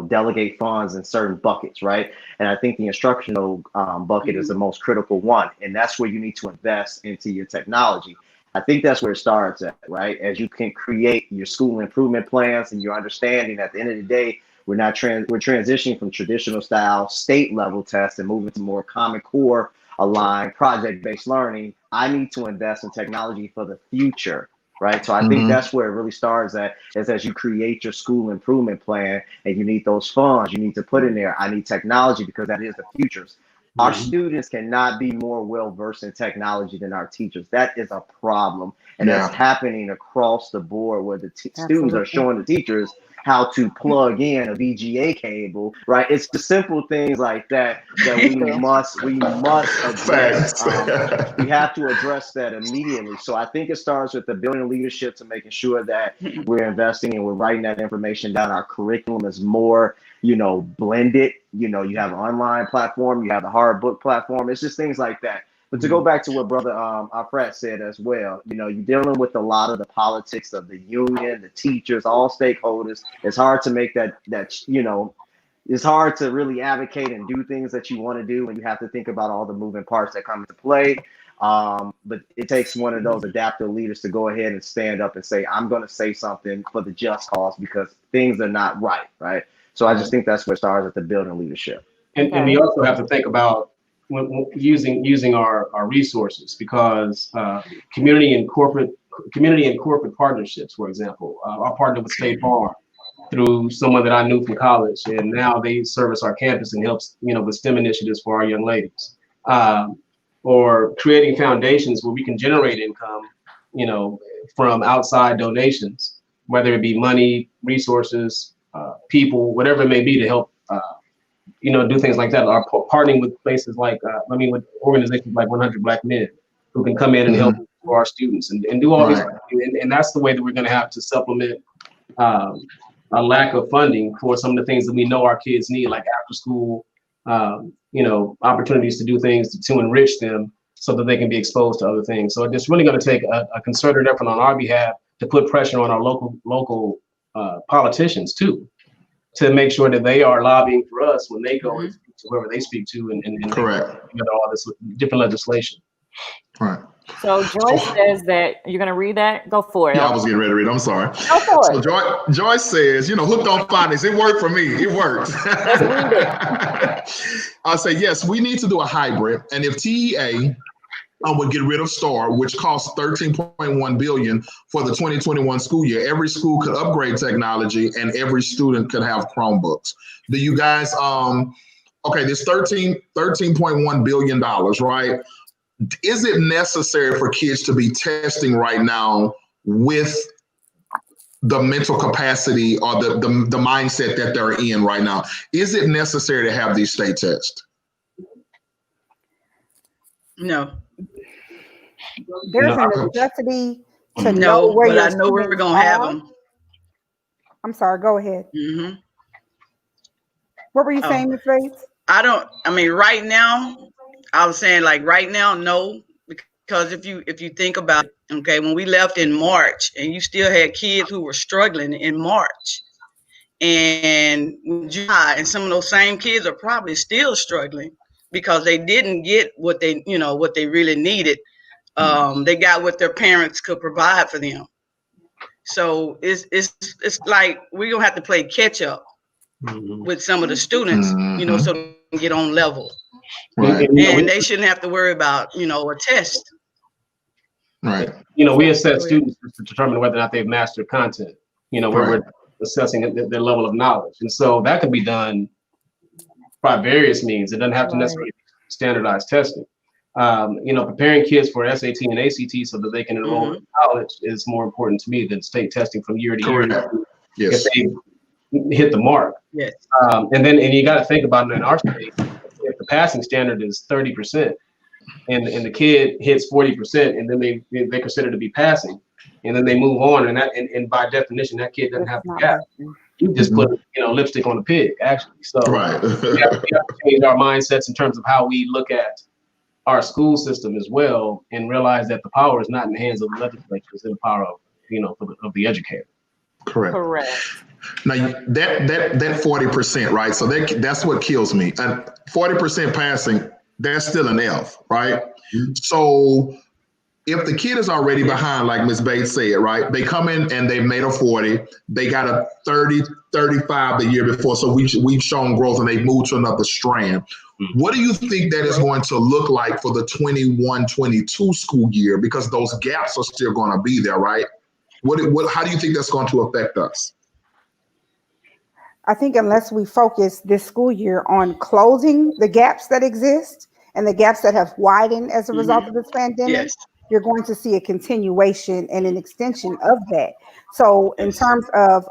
delegate funds in certain buckets, right? And I think the instructional bucket is the most critical one, and that's where you need to invest into your technology. I think that's where it starts at, right? As you can create your school improvement plans and your understanding at the end of the day, we're transitioning from traditional style state level tests and moving to more Common Core aligned project-based learning. I need to invest in technology for the future, right? So I think that's where it really starts is as you create your school improvement plan and you need those funds, you need to put in there, I need technology because that is the futures. Our students cannot be more well-versed in technology than our teachers. That is a problem. And that's happening across the board where the students are showing the teachers how to plug in a VGA cable, right? It's the simple things like that we must address. We have to address that immediately. So I think it starts with the building leadership to making sure that we're investing and we're writing that information down. Our curriculum is more, blended. You have an online platform, you have the hard book platform. It's just things like that. But to go back to what Brother Alfred said as well, you're dealing with a lot of the politics of the union, the teachers, all stakeholders. It's hard to make that it's hard to really advocate and do things that you want to do when you have to think about all the moving parts that come into play. But it takes one of those adaptive leaders to go ahead and stand up and say, I'm going to say something for the just cause because things are not right, right? So I just think that's where it starts at the building leadership. And we also have to think about using our resources, because community and corporate partnerships, for example, I partnered with State Farm through someone that I knew from college, and now they service our campus and helps, with STEM initiatives for our young ladies, or creating foundations where we can generate income, from outside donations, whether it be money, resources, people, whatever it may be, to help, do things like that. Or partnering with places like, with organizations like 100 Black Men, who can come in and help for our students and do all these things. And that's the way that we're going to have to supplement a lack of funding for some of the things that we know our kids need, like after school, opportunities to do things to enrich them so that they can be exposed to other things. So it's really going to take a concerted effort on our behalf to put pressure on our local politicians too, to make sure that they are lobbying for us when they go and speak to whoever they speak to, and correct, all this different legislation. Right. So Joyce says that you're going to read that. Go for it. Yeah, I was getting ready to read. I'm sorry. Go for it. So Joyce says, hooked on phonics. It worked for me. It worked. Let's read it. I'll say, yes, we need to do a hybrid. And if TEA would get rid of STAR, which costs $13.1 billion for the 2021 school year, every school could upgrade technology and every student could have Chromebooks. Do you guys, this $13.1 billion, right? Is it necessary for kids to be testing right now with the mental capacity or the mindset that they're in right now? Is it necessary to have these state tests? No. There's a necessity to know where but I know we're going to have them. I'm sorry, go ahead. Mm-hmm. What were you saying, Ms. Bates? Right now, I was saying right now, no, because if you think about it, okay, when we left in March and you still had kids who were struggling in March and July, and some of those same kids are probably still struggling because they didn't get what they really needed. They got what their parents could provide for them. So it's like we're gonna have to play catch up with some of the students, so they can get on level. Right. And they shouldn't have to worry about, a test. Right. We assess students to determine whether or not they've mastered content, where we're assessing their level of knowledge. And so that could be done by various means. It doesn't have to necessarily be standardized testing. Preparing kids for SAT and ACT so that they can enroll in college is more important to me than state testing from year to year. Yes. If they hit the mark. Yes. And you got to think about it in our state. If the passing standard is 30% and the kid hits 40%, and then they consider to be passing, and then they move on, and by definition that kid doesn't have the gap. You just put lipstick on the pig, actually. So we have to change our mindsets in terms of how we look at our school system as well, and realize that the power is not in the hands of the legislature; it's in the power of of the educator. Correct. Now that 40%, right? So that's what kills me. And 40% passing, that's still an F, right? So if the kid is already behind, like Ms. Bates said, right? They come in and they made a 40, they got a 30, 35 the year before. So we've shown growth and they've moved to another strand. What do you think that is going to look like for the 21-22 school year? Because those gaps are still going to be there, right? How do you think that's going to affect us? I think unless we focus this school year on closing the gaps that exist and the gaps that have widened as a result of this pandemic, you're going to see a continuation and an extension of that. So in terms of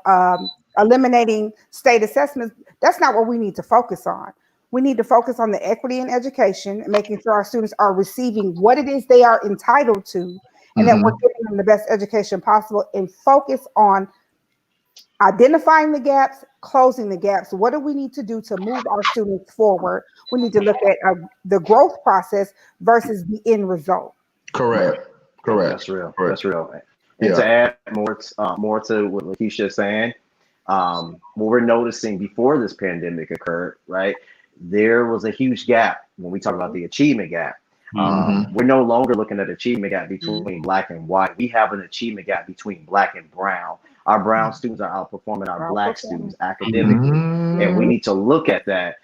eliminating state assessments, that's not what we need to focus on. We need to focus on the equity in education and making sure our students are receiving what it is they are entitled to, and that we're giving them the best education possible, and focus on identifying the gaps, closing the gaps. What do we need to do to move our students forward? We need to look at the growth process versus the end result. Correct. That's real. That's real. And to add more to what LaKeisha is saying, what we're noticing before this pandemic occurred, right? There was a huge gap when we talk about the achievement gap. We're no longer looking at achievement gap between black and white. We have an achievement gap between black and brown. Our brown students are outperforming our black students academically, and we need to look at that.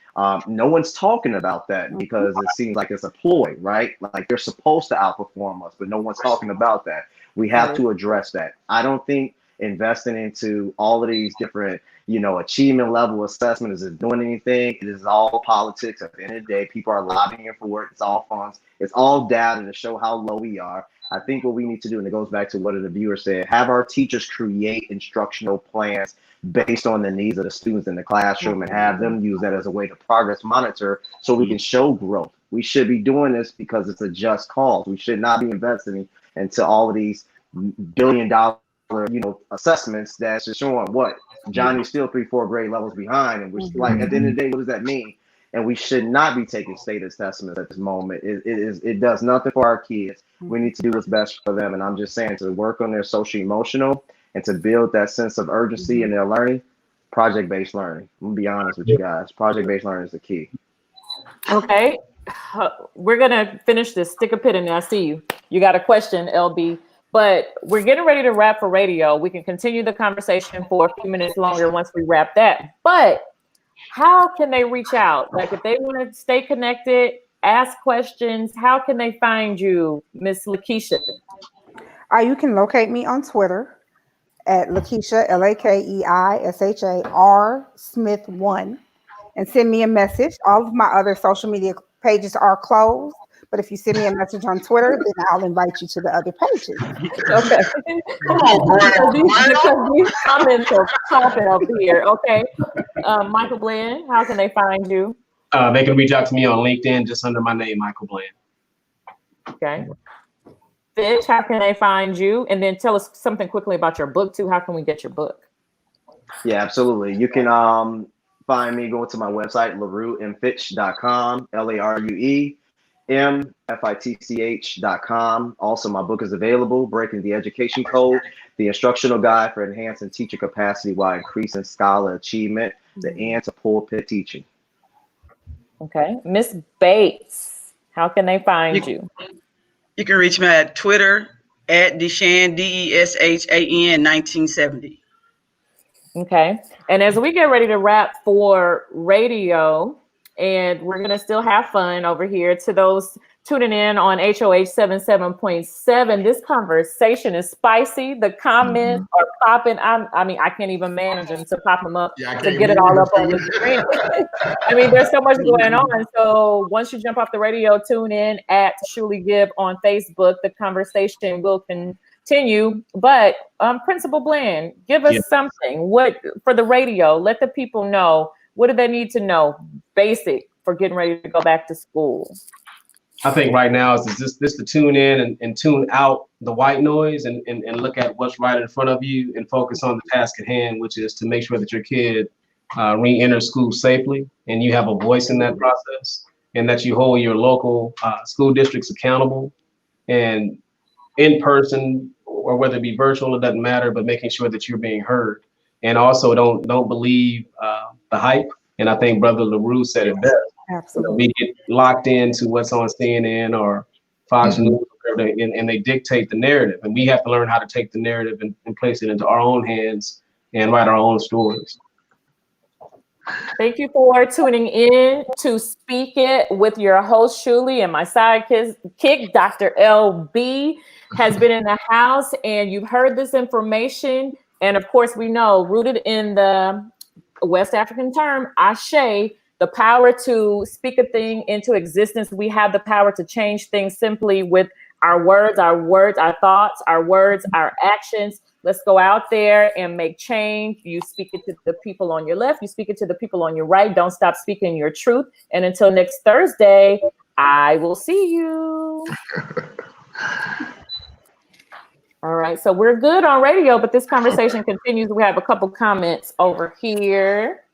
No one's talking about that because it seems like it's a ploy, right? Like they're supposed to outperform us, but no one's talking about that. We have to address that. I don't think investing into all of these different, achievement level assessment is doing anything. It is all politics. At the end of the day, people are lobbying for work. It's all funds. It's all data to show how low we are. I think what we need to do, and it goes back to what the viewer said, have our teachers create instructional plans based on the needs of the students in the classroom and have them use that as a way to progress monitor so we can show growth. We should be doing this because it's a just cause. We should not be investing into all of these billion-dollar, assessments that's just showing what Johnny's still 3-4 grade levels behind. And we're like, at the end of the day, what does that mean? And we should not be taking state assessments at this moment. It does nothing for our kids. We need to do what's best for them. And I'm just saying, to work on their social emotional and to build that sense of urgency in their learning, project-based learning. I'm gonna be honest with you guys. Project-based learning is the key. Okay. We're gonna finish this. Stick a pin in there. I see you. You got a question, LB. But we're getting ready to wrap for radio. We can continue the conversation for a few minutes longer once we wrap that. But how can they reach out? Like if they want to stay connected, ask questions, how can they find you, Miss LaKeisha? You can locate me on Twitter at LaKeisha, LaKeisha Smith 1, and send me a message. All of my other social media pages are closed, but if you send me a message on Twitter, then I'll invite you to the other pages. Okay. Come on, because these comments are popping up here. Okay. Michael Bland, how can they find you? They can reach out to me on LinkedIn just under my name, Michael Bland. Okay. Fitch, how can they find you? And then tell us something quickly about your book too. How can we get your book? Yeah, absolutely. You can find me going to my website, laruefitch.com, LarueMFitch.com. Also, my book is available, Breaking the Education Code, the instructional guide for enhancing teacher capacity while increasing scholar achievement, the end to pulpit teaching. Okay. Miss Bates, how can they find you? You can reach me at Twitter at Deshan, DESHAN 1970. Okay. And as we get ready to wrap for radio, and we're going to still have fun over here, to those tuning in on HOH 77.7, this conversation is spicy. The comments are popping. I mean, I can't even manage them to pop them up to get it all up on the screen. I mean, there's so much going on. So once you jump off the radio, tune in at Shulie Gibb on Facebook. The conversation will continue. But Principal Bland, give us something. What for the radio? Let the people know. What do they need to know? Basic for getting ready to go back to school. I think right now is just to tune in and tune out the white noise and look at what's right in front of you and focus on the task at hand, which is to make sure that your kid re-enters school safely and you have a voice in that process, and that you hold your local school districts accountable and in person, or whether it be virtual, it doesn't matter, but making sure that you're being heard. And also don't believe the hype. And I think Brother Larue said it best. Absolutely. We get locked into what's on CNN or Fox News, and they dictate the narrative. And we have to learn how to take the narrative and place it into our own hands and write our own stories. Thank you for tuning in to Speak It with your host, Shulie, and my sidekick, Dr. LB, has been in the house, and you've heard this information. And of course, we know, rooted in the West African term, Ashe, the power to speak a thing into existence. We have the power to change things simply with our words, our thoughts, our words, our actions. Let's go out there and make change. You speak it to the people on your left. You speak it to the people on your right. Don't stop speaking your truth. And until next Thursday, I will see you. All right. So we're good on radio, but this conversation continues. We have a couple comments over here.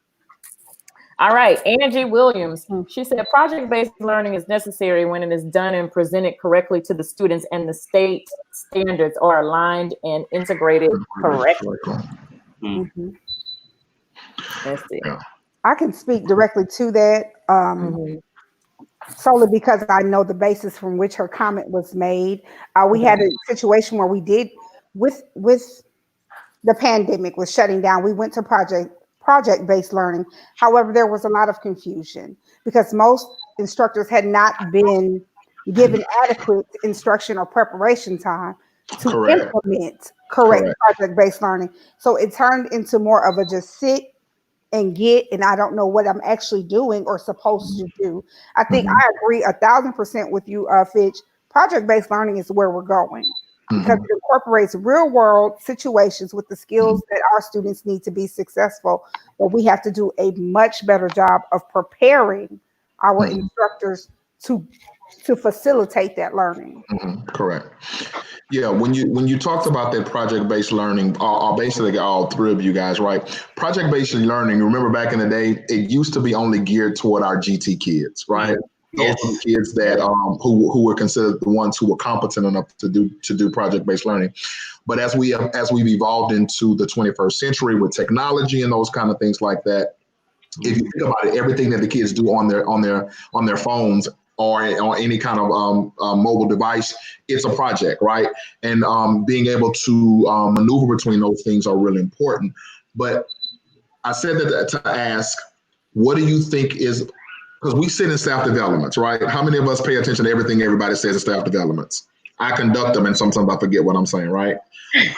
All right. Angie Williams, she said, project-based learning is necessary when it is done and presented correctly to the students and the state standards are aligned and integrated correctly. Let's see. I can speak directly to that. solely because I know the basis from which her comment was made. We had a situation where we did with the pandemic was shutting down. We went to project-based learning. However, there was a lot of confusion because most instructors had not been given adequate instruction or preparation time to Correct. implement correct project-based learning. So it turned into more of a just sit and get, and I don't know what I'm actually doing or supposed to do. I think I agree 1,000% with you, Fitch. Project-based learning is where we're going because it incorporates real-world situations with the skills that our students need to be successful. But we have to do a much better job of preparing our instructors to facilitate that learning. Correct. Yeah, when you talked about that project-based learning, basically all three of you guys, right? Project-based learning, remember back in the day, it used to be only geared toward our GT kids, right? Those were the kids that who were considered the ones who were competent enough to do project-based learning. But as we've evolved into the 21st century with technology and those kind of things like that, if you think about it, everything that the kids do on their phones or on any kind of mobile device, it's a project, right? And being able to maneuver between those things are really important. But I said that to ask, what do you think is, because we sit in staff developments, right? How many of us pay attention to everything everybody says in staff developments? I conduct them, and sometimes I forget what I'm saying, right? How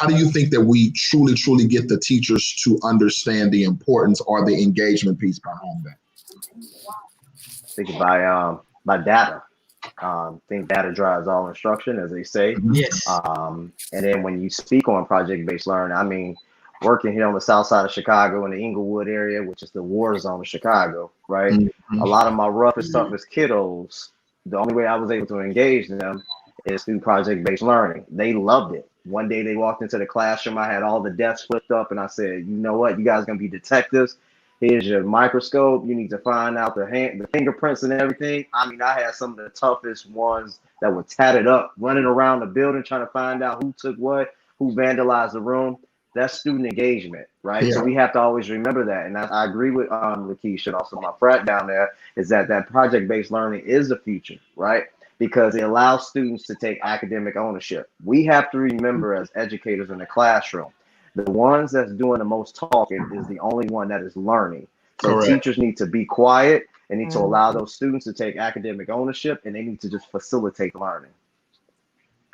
do you think that we truly get the teachers to understand the importance or the engagement piece behind that? Think by data. Think data drives all instruction, as they say. Yes. And then when you speak on project-based learning, I mean, working here on the south side of Chicago in the Inglewood area, which is the war zone of Chicago, right? A lot of my roughest, toughest kiddos, the only way I was able to engage them is through project-based learning. They loved it. One day they walked into the classroom, I had all the desks flipped up, and I said, you know what, you guys are gonna be detectives. Here's your microscope. You need to find out the fingerprints and everything. I mean, I had some of the toughest ones that were tatted up, running around the building trying to find out who took what, who vandalized the room. That's student engagement, right? Yeah. So we have to always remember that. And I agree with LaKeisha and also my frat down there, is that project-based learning is the future, right? Because it allows students to take academic ownership. We have to remember as educators in the classroom, the ones that's doing the most talking is the only one that is learning. So Correct. Teachers need to be quiet and need to allow those students to take academic ownership, and they need to just facilitate learning.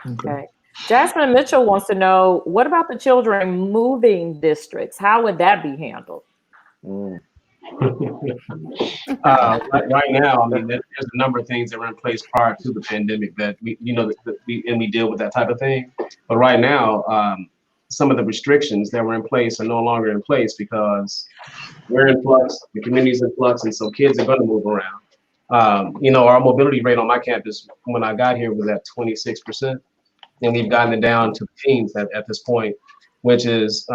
Okay. Jasmine Mitchell wants to know, what about the children moving districts? How would that be handled? Right now, I mean, there's a number of things that were in place prior to the pandemic that we deal with that type of thing. But right now, some of the restrictions that were in place are no longer in place because we're in flux, the community's in flux, and so kids are going to move around. Our mobility rate on my campus when I got here was at 26%, and we've gotten it down to the teens at this point, which is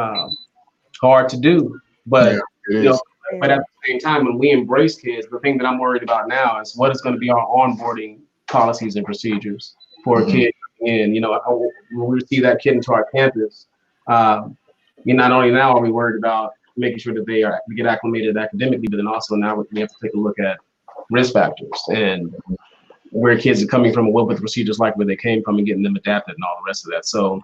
hard to do. But but at the same time, when we embrace kids, the thing that I'm worried about now is what is going to be our onboarding policies and procedures for a kid coming in. When we see that kid into our campus, not only now are we worried about making sure that they get acclimated academically, but then also now we have to take a look at risk factors and where kids are coming from, what the procedures like, where they came from, and getting them adapted and all the rest of that. So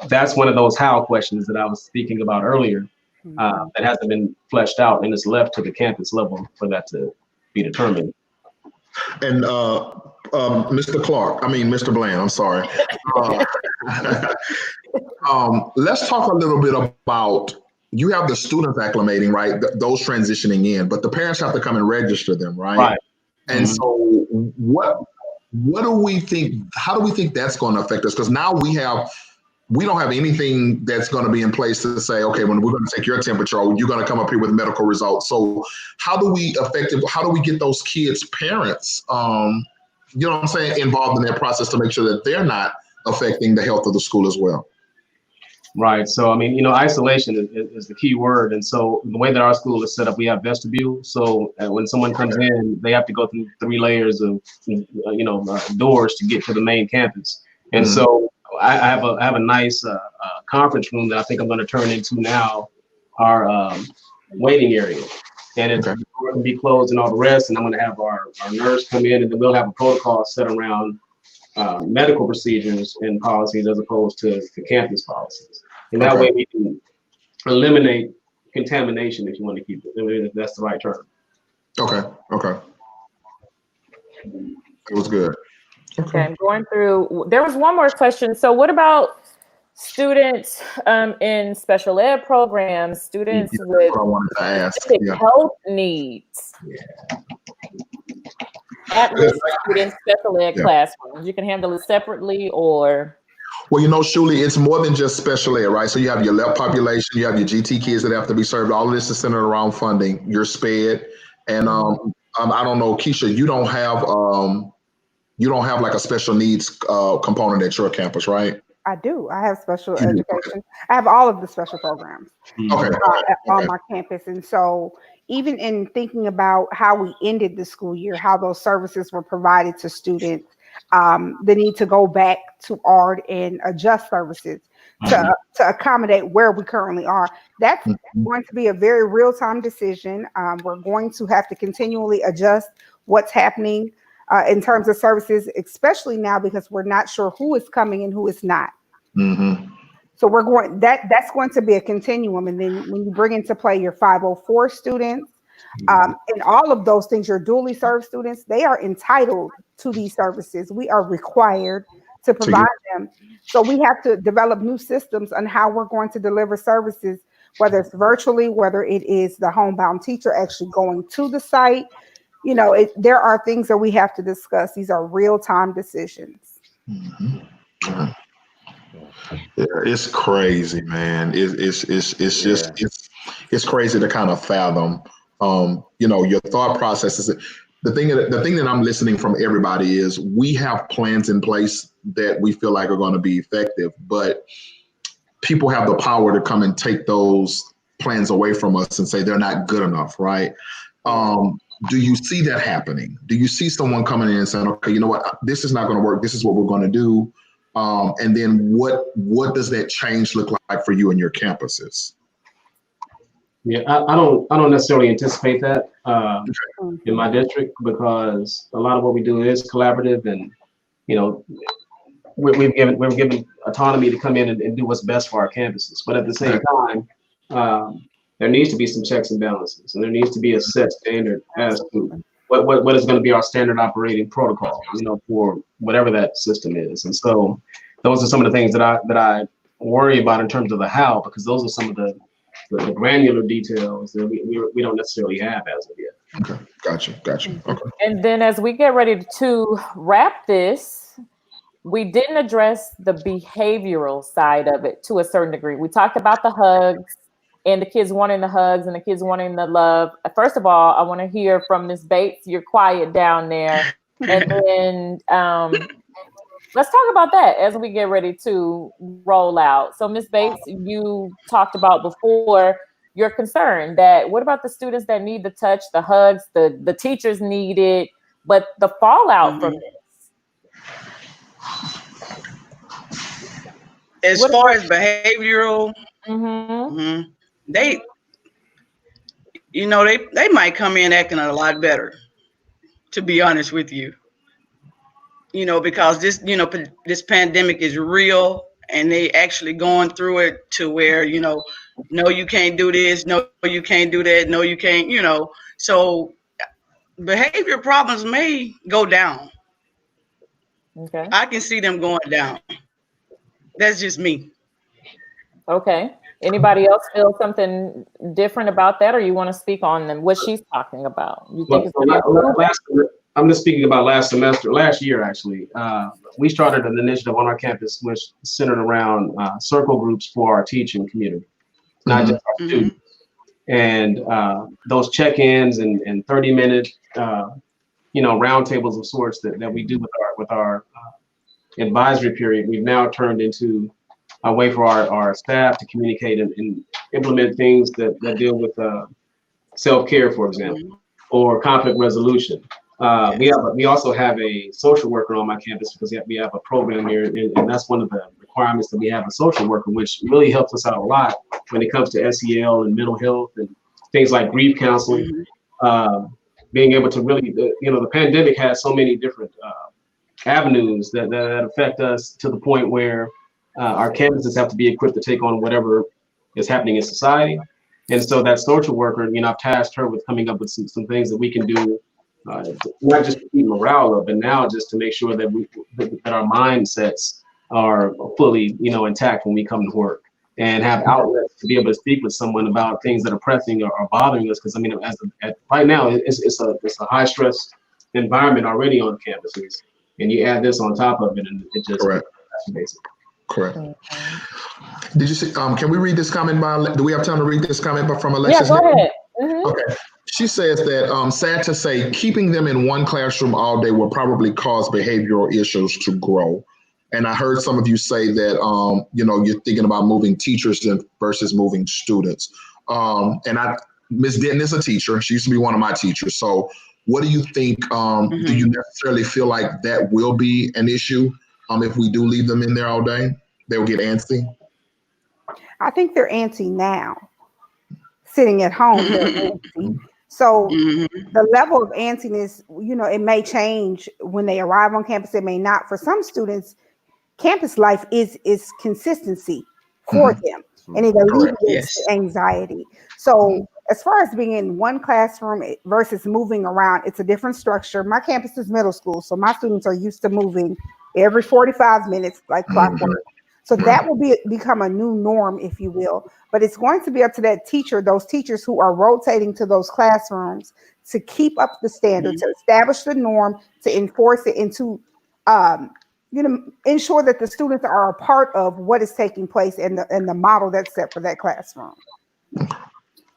that's one of those how questions that I was speaking about earlier. That hasn't been fleshed out, and it's left to the campus level for that to be determined. And Mr. Bland, I'm sorry. Let's talk a little bit about, you have the students acclimating, right? Those transitioning in, but the parents have to come and register them, right? Right. And so what do we think, how do we think that's going to affect us? Because now we don't have anything that's going to be in place to say, okay, when we're going to take your temperature, you're going to come up here with medical results. So how do we get those kids' parents, involved in that process to make sure that they're not affecting the health of the school as well? Right. So, isolation is the key word. And so the way that our school is set up, we have vestibule. So when someone comes in, they have to go through 3 layers of, doors to get to the main campus. And so I have a nice conference room that I think I'm going to turn into now our waiting area. and it's the door can be closed and all the rest. And I'm going to have our nurse come in, and then we'll have a protocol set around medical procedures and policies as opposed to campus policies. And that way we can eliminate contamination, if you want to keep it, if that's the right term. Okay. It was good. Okay, I'm going through. There was one more question. So what about students in special ed programs, students with specific health needs? At-risk students, special ed classrooms. You can handle it separately or? Well, Shulie, it's more than just special ed, right? So you have your LEP population, you have your GT kids that have to be served. All of this is centered around funding. Your SPED, and I don't know, Keisha, you don't have like a special needs component at your campus, right? I do. I have special education. I have all of the special programs on my campus. And so even in thinking about how we ended the school year, how those services were provided to students, the need to go back to ARD and adjust services to accommodate where we currently are. That's going to be a very real-time decision. We're going to have to continually adjust what's happening in terms of services, especially now because we're not sure who is coming and who is not. So that's going to be a continuum. And then when you bring into play your 504 students, and all of those things, your dually served students, they are entitled to these services. We are required to provide them. So we have to develop new systems on how we're going to deliver services, whether it's virtually, whether it is the homebound teacher actually going to the site. There are things that we have to discuss. These are real-time decisions. Yeah, it's crazy, man. It's crazy to kind of fathom. Your thought processes. The thing that I'm listening from everybody is we have plans in place that we feel like are going to be effective, but people have the power to come and take those plans away from us and say they're not good enough, right? Do you see that happening? Do you see someone coming in and saying, okay, you know what, this is not going to work. This is what we're going to do. And then what does that change look like for you and your campuses? Yeah, I don't necessarily anticipate that in my district, because a lot of what we do is collaborative, and we're given autonomy to come in and do what's best for our campuses. But at the same time, there needs to be some checks and balances, and there needs to be a set standard as to what is going to be our standard operating protocol, for whatever that system is. And so those are some of the things that I worry about in terms of the how, because those are some of the granular details that we don't necessarily have as of yet. Okay, gotcha. Okay. And then as we get ready to wrap this, we didn't address the behavioral side of it to a certain degree. We talked about the hugs and the kids wanting the hugs and the kids wanting the love. First of all, I want to hear from Ms. Bates. You're quiet down there. And then let's talk about that as we get ready to roll out. So Ms. Bates, you talked about before your concern that what about the students that need the touch, the hugs, the teachers need it, but the fallout from this? As far as behavioral, they might come in acting a lot better, to be honest with you. Because this pandemic is real, and they actually going through it to where, no, you can't do this, no, you can't do that, no, you can't, so behavior problems may go down. Okay. I can see them going down. That's just me. Okay. Anybody else feel something different about that, or you want to speak on them, what she's talking about? You think I'm just speaking about last year, actually. We started an initiative on our campus which centered around circle groups for our teaching community, not just our students. And those check-ins and 30-minute, roundtables of sorts that we do with our advisory period, we've now turned into a way for our staff to communicate and implement things that deal with self-care, for example, or conflict resolution. We also have a social worker on my campus because we have a program here, and that's one of the requirements that we have a social worker, which really helps us out a lot when it comes to SEL and mental health and things like grief counseling, being able to really, the pandemic has so many different avenues that affect us to the point where our campuses have to be equipped to take on whatever is happening in society. And so that social worker, I've tasked her with coming up with some things that we can do, not just to keep morale up, but now just to make sure that that our mindsets are fully, intact when we come to work, and have outlets to be able to speak with someone about things that are pressing or bothering us. Because right now, it's a high stress environment already on campuses, and you add this on top of it, and it just basic. Correct. Did you see? Can we read this comment by? Do we have time to read this comment from Alexis? Yeah, go ahead. Mm-hmm. Okay. She says that sad to say, keeping them in one classroom all day will probably cause behavioral issues to grow. And I heard some of you say that you're thinking about moving teachers versus moving students. Ms. Denton is a teacher. She used to be one of my teachers. So what do you think? Do you necessarily feel like that will be an issue if we do leave them in there all day? They'll get antsy? I think they're antsy now. Sitting at home, they're antsy. So the level of antsiness, it may change when they arrive on campus. It may not. For some students, campus life is consistency for them, and it alleviates anxiety. So as far as being in one classroom versus moving around, it's a different structure. My campus is middle school, so my students are used to moving every 45 minutes like clockwork. So that will become a new norm, if you will. But it's going to be up to those teachers who are rotating to those classrooms to keep up the standard, to establish the norm, to enforce it, and to ensure that the students are a part of what is taking place and the model that's set for that classroom.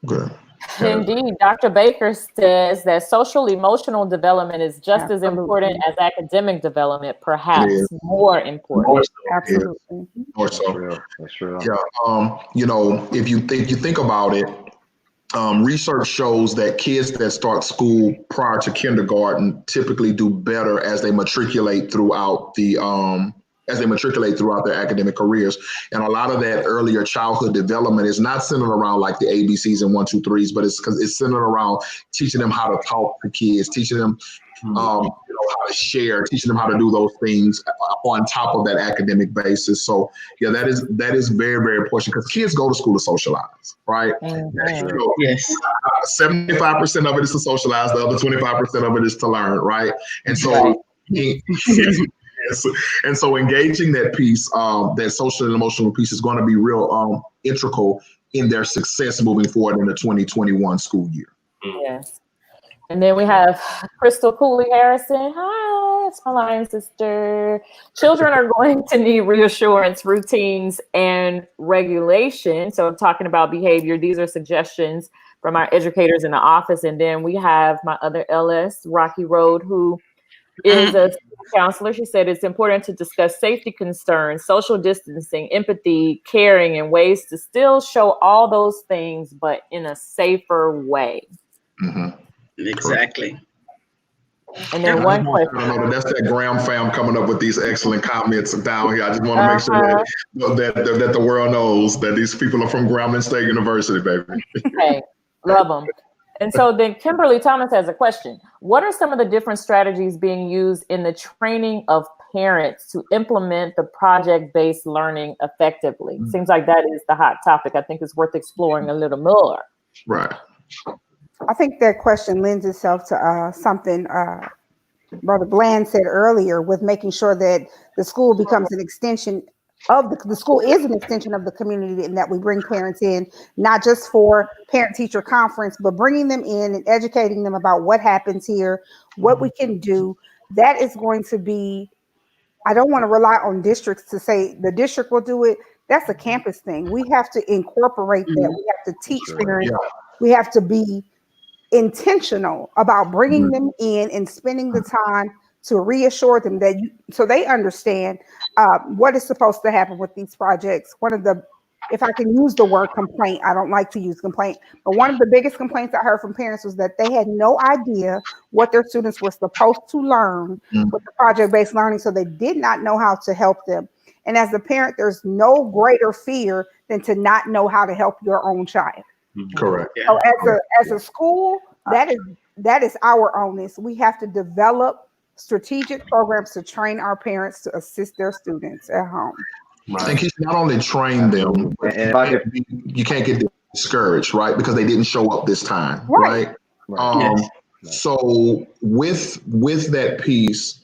Good. Indeed, Dr. Baker says that social emotional development is just as important as academic development, perhaps more important. Absolutely. More so. That's true. Yeah. If you think about it, research shows that kids that start school prior to kindergarten typically do better as they matriculate throughout their academic careers. And a lot of that earlier childhood development is not centered around like the ABCs and 1, 2, 3s, but it's centered around teaching them how to talk to kids, teaching them how to share, teaching them how to do those things on top of that academic basis. So yeah, that is very, very important, because kids go to school to socialize, right? 75% of it is to socialize, the other 25% of it is to learn, right? And so and so engaging that piece, that social and emotional piece, is going to be real integral in their success moving forward in the 2021 school year. Yes. And then we have Crystal Cooley Harrison. Hi, it's my line sister. Children are going to need reassurance, routines, and regulation. So talking about behavior, these are suggestions from our educators in the office. And then we have my other LS, Rocky Road, who is a counselor. She said it's important to discuss safety concerns, social distancing, empathy, caring, and ways to still show all those things, but in a safer way. Exactly. And then one question. That's that Graham fam coming up with these excellent comments down here. I just want to make sure that the world knows that these people are from Grambling State University, baby. Hey, love them. And so then Kimberly Thomas has a question. What are some of the different strategies being used in the training of parents to implement the project-based learning effectively? Seems like that is the hot topic. I think it's worth exploring a little more. Right. I think that question lends itself to something Brother Bland said earlier, with making sure that the school becomes an extension of the school is an extension of the community, and that we bring parents in, not just for parent-teacher conference, but bringing them in and educating them about what happens here, what we can do. That is going to be, I don't want to rely on districts to say the district will do it. That's a campus thing. We have to incorporate that. We have to teach parents. We have to be intentional about bringing them in and spending the time to reassure them that so they understand what is supposed to happen with these projects. One of the, if I can use the word complaint, I don't like to use complaint, but one of the biggest complaints I heard from parents was that they had no idea what their students were supposed to learn with the project-based learning, so they did not know how to help them. And as a parent, there's no greater fear than to not know how to help your own child. Correct. Yeah. So as a school, that is our onus. We have to develop strategic programs to train our parents to assist their students at home. I think he should not only train them, but And if I could, you can't get discouraged, right? Because they didn't show up this time, right? Right. So with that piece,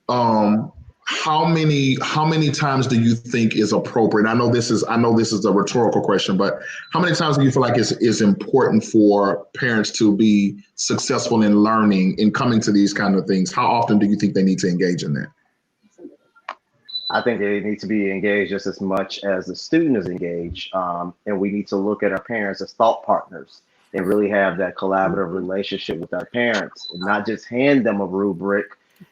how many times do you think is appropriate? I know this is a rhetorical question, but how many times do you feel like it's important for parents to be successful in learning, in coming to these kind of things? How often do you think they need to engage in that? I think they need to be engaged just as much as the student is engaged. And we need to look at our parents as thought partners and really have that collaborative relationship with our parents, and not just hand them a rubric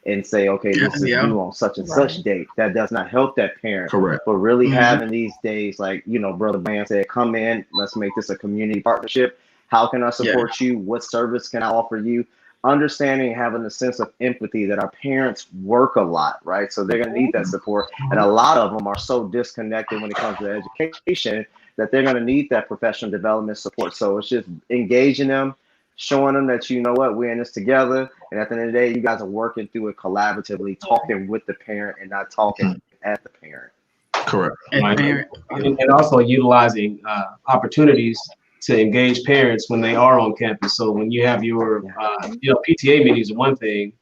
and say, okay, this is due on such and such date. That does not help that parent. Correct. But really having these days, like, Brother Brand said, come in, let's make this a community partnership. How can I support you? What service can I offer you? Understanding and having a sense of empathy that our parents work a lot, right? So they're going to need that support. And a lot of them are so disconnected when it comes to education that they're going to need that professional development support. So it's just engaging them, showing them that, you know what, we're in this together. And at the end of the day, you guys are working through it collaboratively, talking with the parent and not talking at the parent. Correct. And also utilizing opportunities to engage parents when they are on campus. So when you have your, PTA meetings are one thing,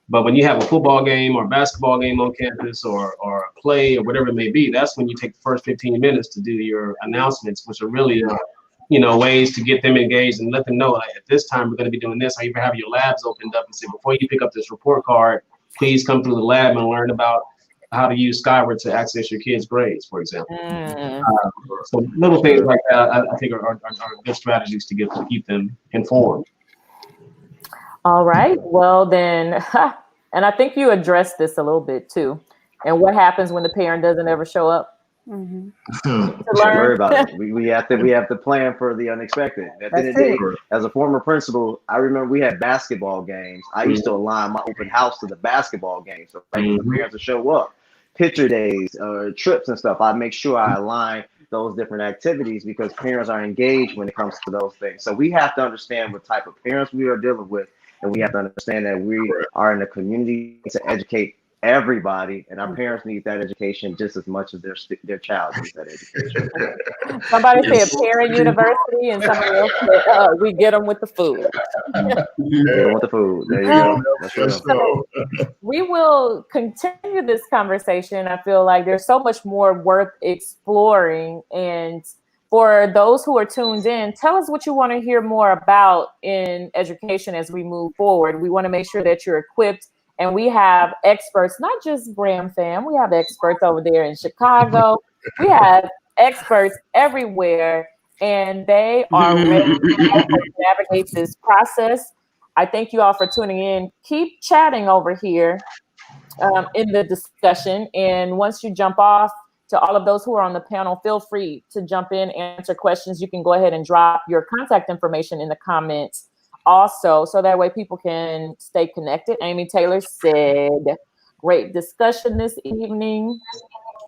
but when you have a football game or basketball game on campus or a play or whatever it may be, that's when you take the first 15 minutes to do your announcements, which are really, ways to get them engaged and let them know, like, at this time we're going to be doing this, or even have your labs opened up and say, before you pick up this report card, please come through the lab and learn about how to use Skyward to access your kids' grades, for example. So little things like that, I think are good strategies to keep them informed. All right. Well, then, and I think you addressed this a little bit too. And what happens when the parent doesn't ever show up? Don't worry about it. We have to plan for the unexpected. At the end of the day, as a former principal, I remember we had basketball games. I used to align my open house to the basketball game, so the parents to show up. Picture days, trips and stuff. I make sure I align those different activities because parents are engaged when it comes to those things. So we have to understand what type of parents we are dealing with, and we have to understand that we are in a community to educate everybody, and our parents need that education just as much as their child needs that education. Somebody said parent university, and somebody else said, we get them with the food. Get them with the food. There you go. That's so we will continue this conversation. I feel like there's so much more worth exploring. And for those who are tuned in, tell us what you want to hear more about in education as we move forward. We want to make sure that you're equipped. And we have experts, not just Graham fam. We have experts over there in Chicago. We have experts everywhere, and they are ready to navigate this process. I thank you all for tuning in. Keep chatting over here in the discussion. And once you jump off, to all of those who are on the panel, feel free to jump in, answer questions. You can go ahead and drop your contact information in the comments also, so that way people can stay connected. Amy Taylor said, great discussion this evening.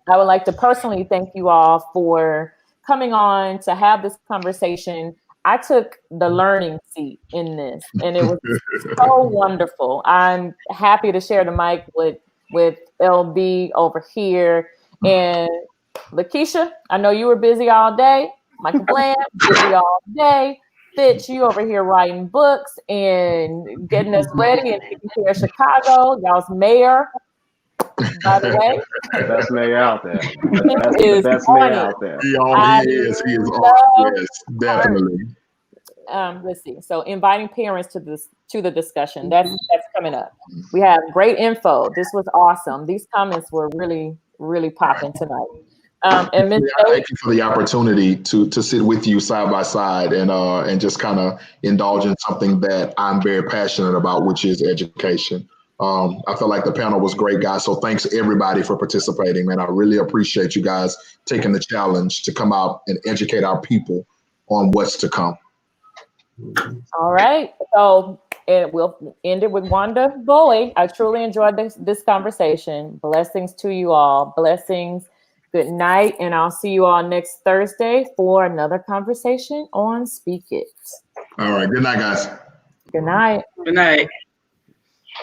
I would like to personally thank you all for coming on to have this conversation. I took the learning seat in this, and it was so wonderful. I'm happy to share the mic with LB over here. And LaKeisha, I know you were busy all day. Michael Bland, busy all day. Fitch, you over here writing books and getting us ready and taking care of Chicago. Y'all's mayor, by the way. The best mayor out there. The best mayor out there. He is. Yes, definitely. Let's see. So inviting parents to the discussion. That's coming up. We have great info. This was awesome. These comments were really, really popping tonight. And thank you for the opportunity to sit with you side by side and just kind of indulge in something that I'm very passionate about, which is education. I feel like the panel was great, guys. So thanks everybody for participating, man. I really appreciate you guys taking the challenge to come out and educate our people on what's to come. All right. So we'll end it with Wanda Bowie. I truly enjoyed this conversation. Blessings to you all. Blessings. Good night, and I'll see you all next Thursday for another conversation on Speak It. All right. Good night, guys. Good night. Good night.